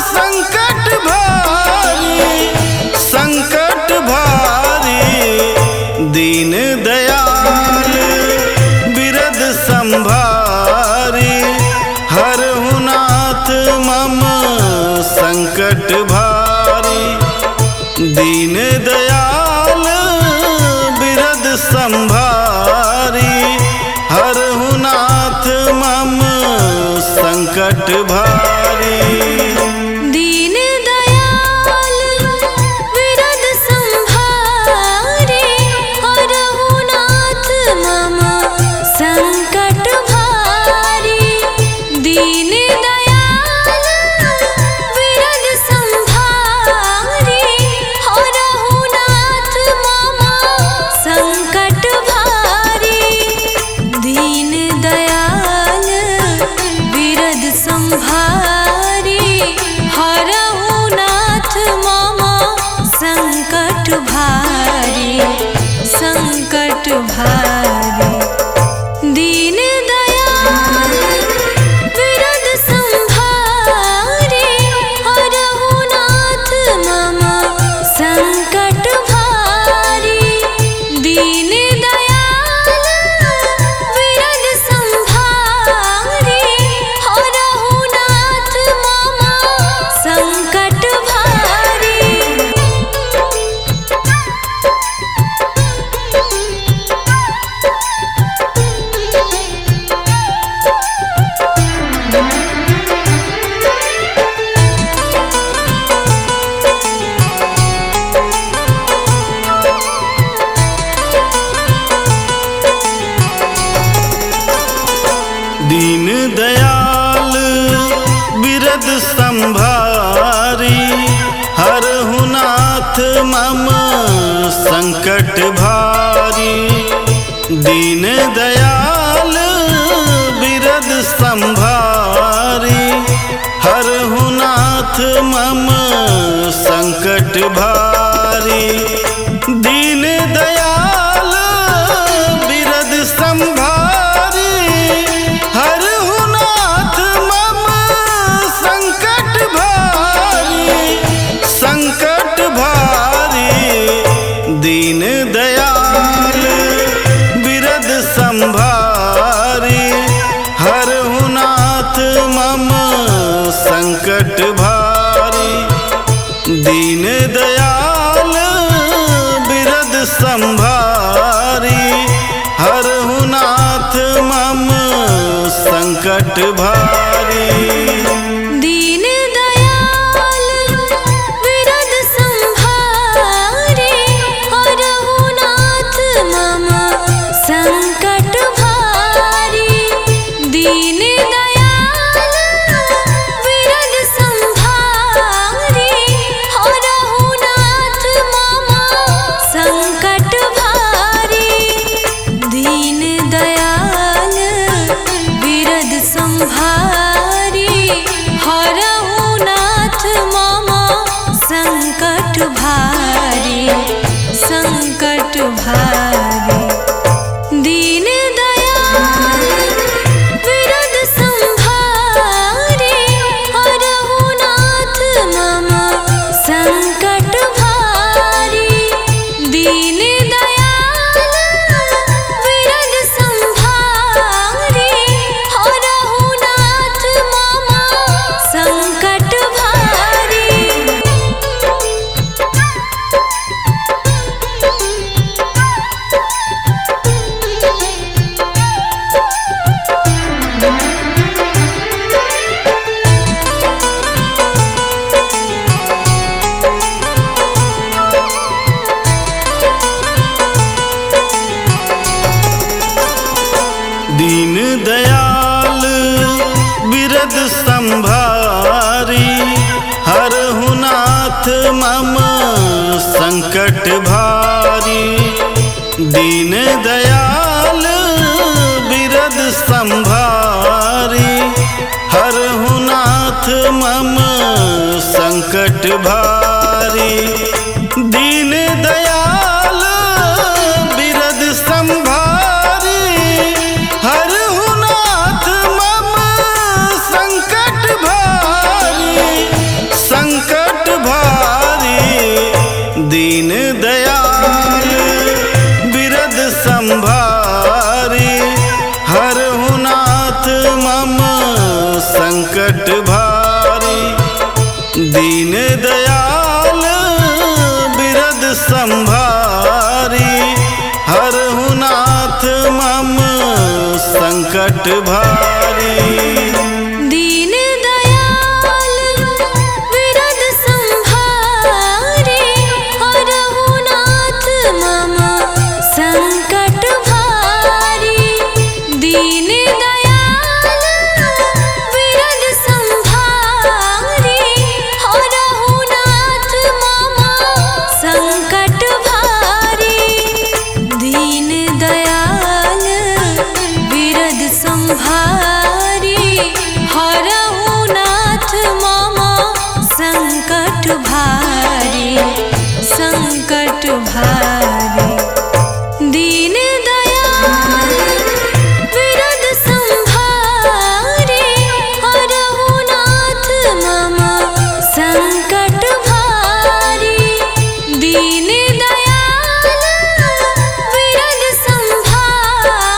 Speaker 1: संकट भारी, संकट भारी। दीन दयाल बिरद संभारी, हरहु नाथ मम संकट भारी। दीन दयाल संभारी हरहु नाथ मम संकट भारी।
Speaker 2: दीन दयाल विरद संभारे हरहु नाथ मम संकट भारी। दीन दयाल विरद संभारे हरहु नाथ मम संकट भारी। दीन दयाल विरद संभारे हरहु नाथ मम संकट भारी संकट भारी। दीन दयाल विरद संभारे हरहु नाथ मम संकट भारी। दीन दयाल विरद संभारे हरहु नाथ मम संकट भारी।
Speaker 1: दीन दयाल बिरद संभारी हरहु नाथ मम संकट भारी। दीन दयाल बिरद संभारी हरहु नाथ मम संकट भारी। दीन दयाल बिरद संभारी हरहु नाथ मम संकट भारी संकट भारी। दीन दयाल बिरद संभारी हरहु नाथ मम संकट भारी। दीन दयाल बिरद संभारी हरहु नाथ मम संकट भारी।
Speaker 2: दीन दयाल विरद संभारे हरहु नाथ मम संकट भारी। दीन दयाल विरद संभारे हरहु नाथ मम संकट भारी। दीन दयाल विरद संभारे हरहु नाथ मम संकट भारी संकट भारी। दीन दयाल विरद संभारे हरहु नाथ मम संकट भारी। दीन दयाल विरद संभारे हरहु नाथ मम संकट भारी।
Speaker 1: दीन दयाल बिरद संभारी हरहु नाथ मम संकट भारी। दीन दयाल बिरद संभारी हरहु नाथ मम संकट भारी। दीन दयाल बिरद संभारी हरहु नाथ मम संकट भारी संकट भारी। दीन दयाल बिरद संभारी हरहु नाथ मम संकट भारी। दीन दयाल बिरद संभारी हरहु भारी।
Speaker 2: दीन दयाल विरद संभारे हरहु नाथ मम संकट भारी। दीन दयाल विरद संभारे हरहु नाथ मम संकट भारी। दीन दयाल विरद संभारी हरहु नाथ मम संकट भारी। संकट भारी। दीन दयाल विरद संभारे हरहु नाथ मम संकट भारी। दीन दयाल विरद संभारे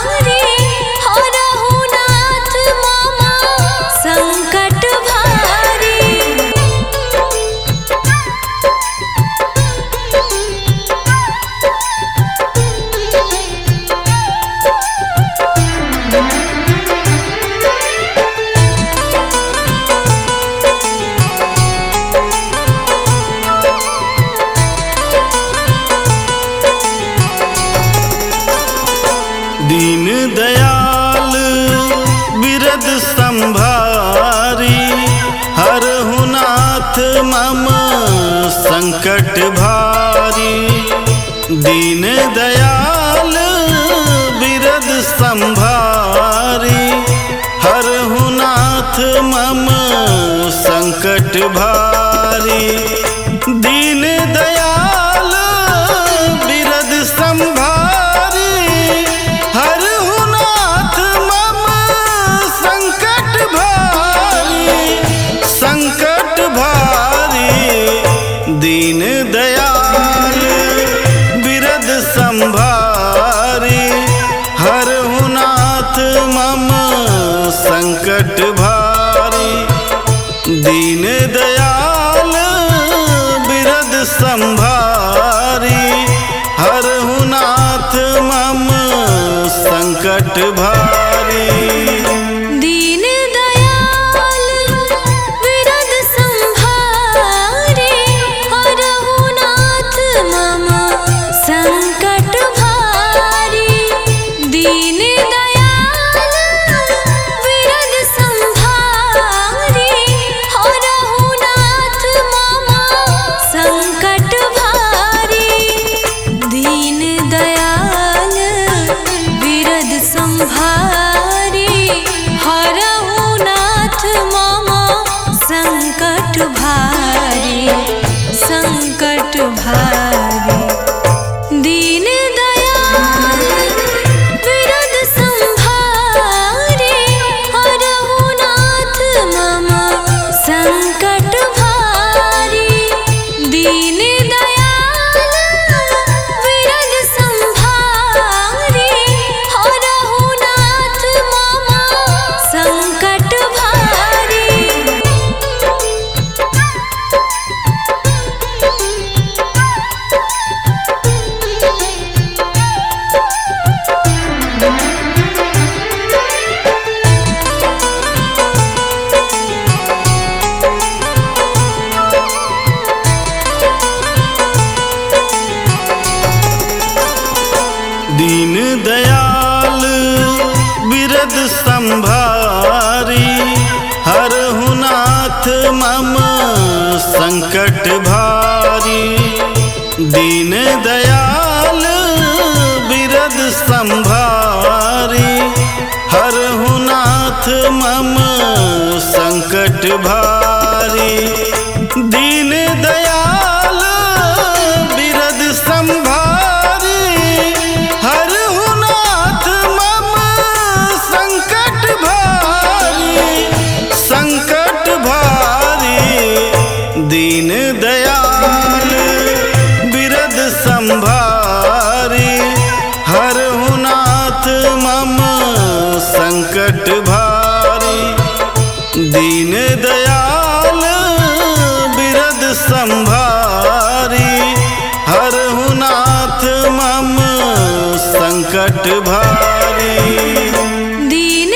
Speaker 2: हरहु नाथ मम संकट भारी।
Speaker 1: दीन दयाल विरद संभारी हरहु नाथ मम संकट भारी। दीन दयाल विरद संभारी हरहु नाथ मम संकट भारी। दीन दयाल विरद संभारी हरहु नाथ मम संकट भारी। संकट भारी। दीन दयाल विरद संभारी हरहु नाथ मम संकट भारी। दीन दयाल विरद संभारी हरहु नाथ मम संकट भारी।
Speaker 2: दीन दयाल विरद संभारे हरहु नाथ मम संकट भारी। दीन दयाल विरद संभारे हरहु नाथ मम संकट भारी। दीन दयाल विरद संभारे हरहु नाथ मम संकट भारी। संकट भारी। दीन दयाल विरद संभारे हरहु नाथ मम संकट भारी। दीन दयाल विरद संभारे हरहु नाथ मम संकट भारी।
Speaker 1: दीन दयाल विरद संभारी हरहु नाथ मम संकट भारी। दीन दयाल विरद संभारी हरहु नाथ मम संकट भारी। दीन दयाल विरद संभारी हरहु नाथ मम संकट भारी। संकट भारी। दीन दयाल विरद संभारी हरहु नाथ मम संकट भारी। दीन दयाल विरद संभारी हरहु नाथ मम संकट भारी।
Speaker 2: दीन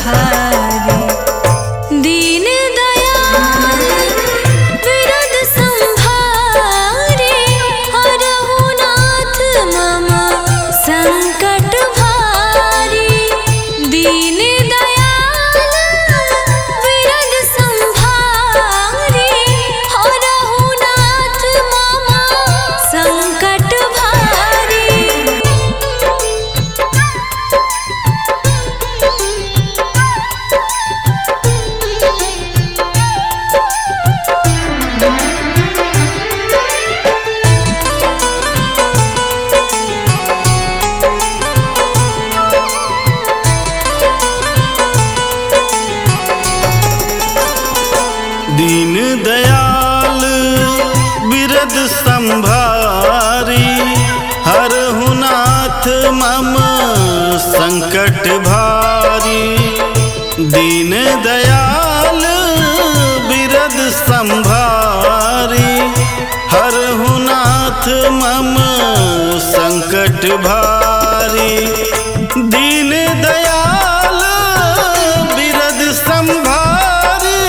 Speaker 2: भारी। दीन दयाल विरद संभारे, हरहु नाथ मम संकट भारी। दीन दयाल विरद संभारे, हरहु नाथ मम संकट भारी।
Speaker 1: दीन दयाल बिरद संभारी, हरहु नाथ मम संकट भारी। दीन दयाल बिरद संभारी, हरहु नाथ मम संकट भारी। दीन दयाल बिरद संभारी,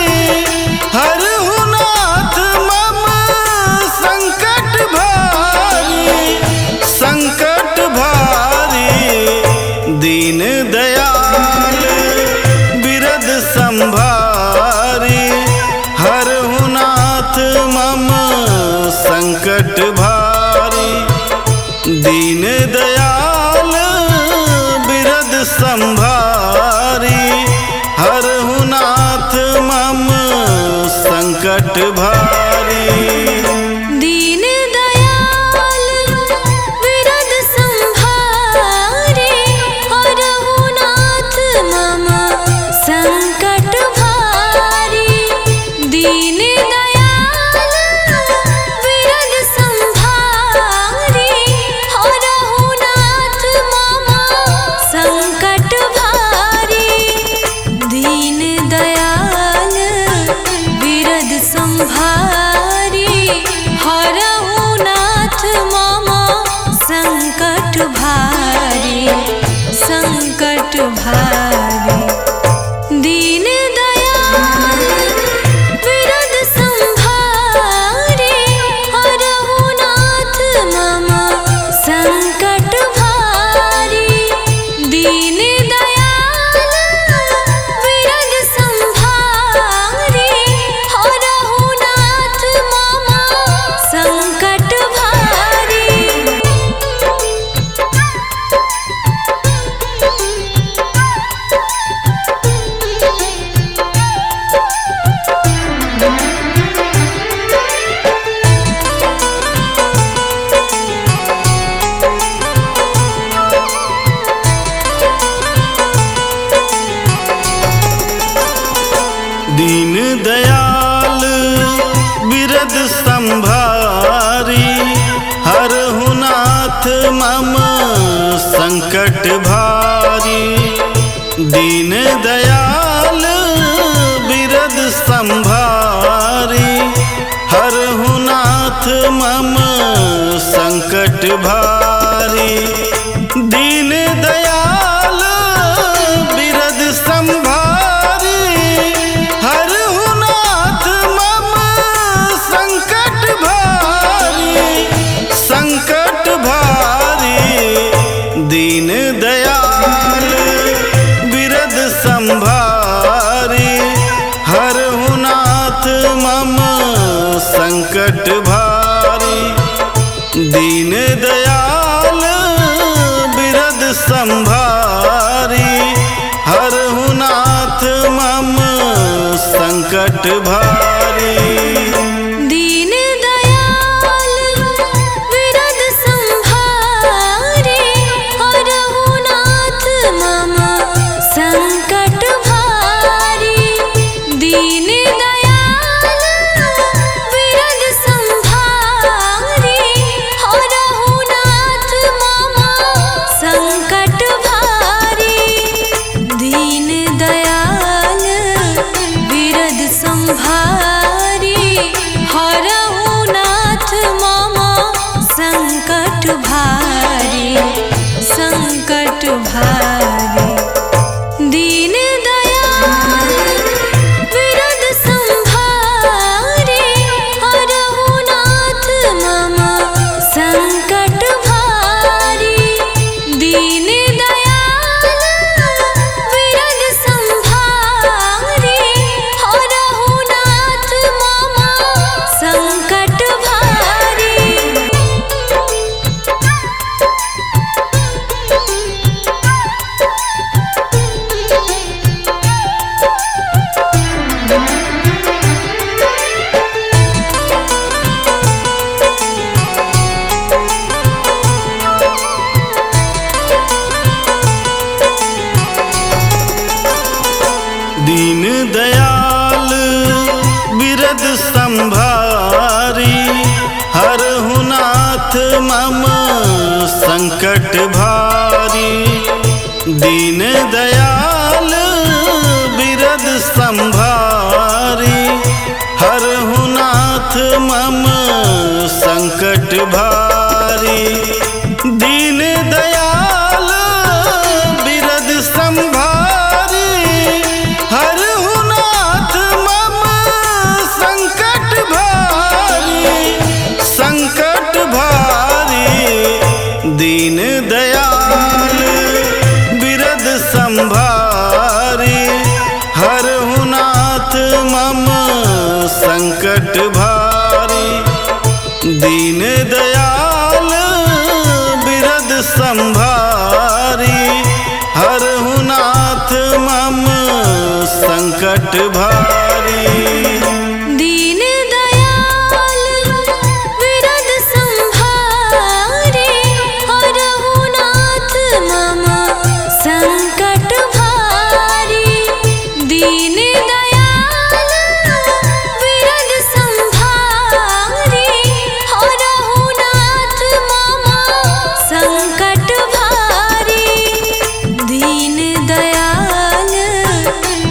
Speaker 1: हरहु नाथ मम संकट भारी। संकट भारी दीन दयाल बिरद संभारी, हरहु नाथ मम संकट भारी। दीन दयाल बिरद संभारी, हरहु नाथ मम संकट भारी।
Speaker 2: दीन दयाल विरद संभारे, हरहु नाथ मम संकट भारी। दीन दयाल विरद संभारे, हरहु नाथ मम संकट भारी। दीन दयाल विरद संभारी, हरहु नाथ मम संकट भारी। संकट भारी दीन दयाल विरद संभारे, हरहु नाथ मम संकट भारी। दीन दयाल विरद संभारे, हरहु नाथ मम संकट भारी।
Speaker 1: दीन दयाल बिरद संभारी, हरहु नाथ मम संकट भारी। दीन दयाल बिरद संभारी, हरहु नाथ मम संकट भारी। दीन दयाल बिरद संभारी, हरहु नाथ मम संकट भारी। संकट भारी दीन दयाल बिरद संभारी, हरहु नाथ मम संकट भारी। दीन दयाल बिरद संभारी, हरहु नाथ मम संकट भारी।
Speaker 2: दीन दयाल विरद संभारे, हरहु नाथ मम संकट भारी। दीन दयाल विरद संभारे, हरहु नाथ मम संकट भारी। दीन दयाल विरद संभारे,
Speaker 1: बिरद संभारी हरहु नाथ मम संकट भारी। दीन दयाल बिरद संभारी हरहु नाथ मम संकट भारी। दीन दयाल बिरद संभारी हरहु नाथ मम संकट भारी। संकट भारी दीन दयाल बिरद संभारी हरहु नाथ मम संकट भारी। दीन दयाल बिरद संभारी हरहु नाथ मम संकट भारी।
Speaker 2: दीन दयाल बिरद संभारी हरहु नाथ मम संकट भारी। दीन दयाल बिरद संभारी हरहु नाथ मम संकट भारी। दीन दयाल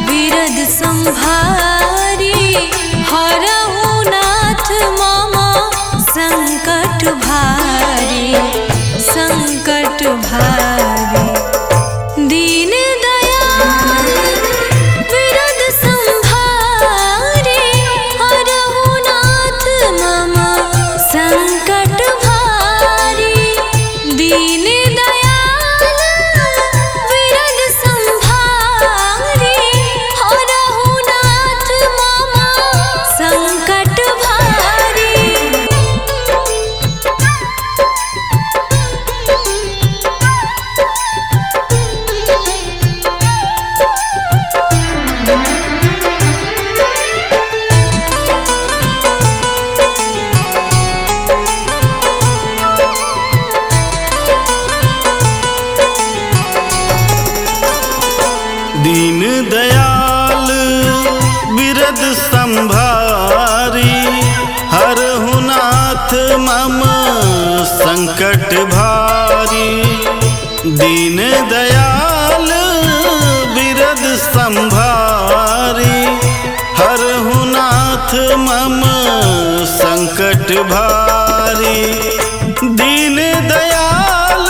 Speaker 2: बिरद संभारी हरहु नाथ मम संकट भारी। संकट भारी दीन दयाल बिरद संभारी हरहु नाथ मम संकट भारी। दीन दयाल बिरद संभारी हरहु नाथ मम संकट भारी।
Speaker 1: दीन दयाल बिरद संभारी हरहु नाथ मम संकट भारी। दीन दयाल बिरद संभारी हरहु नाथ मम संकट भारी। दीन दयाल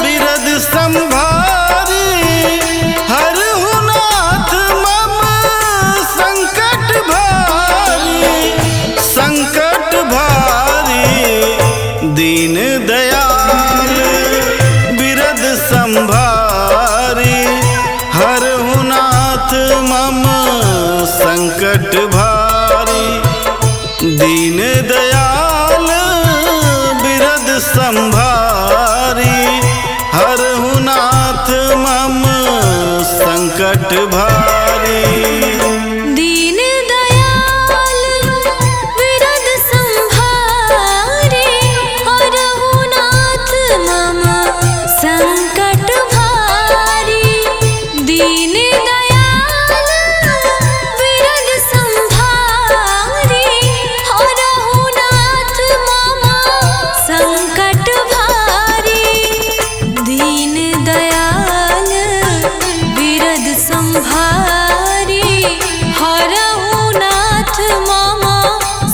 Speaker 1: बिरद संभारी हरहु नाथ मम संकट भारी। संकट भारी दीन दयाल बिरद संभारी हरहु नाथ मम संकट भारी। दीन दयाल बिरद संभारी हरहु नाथ मम संकट भारी।
Speaker 2: दीन दयाल बिरद संभारी हरहु नाथ मम संकट भारी। दीन दयाल बिरद संभारी हरहु नाथ मम संकट भारी। दीन दयाल बिरद संभारी हरहु नाथ मम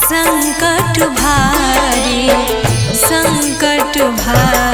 Speaker 2: संकट भारी। संकट भारी।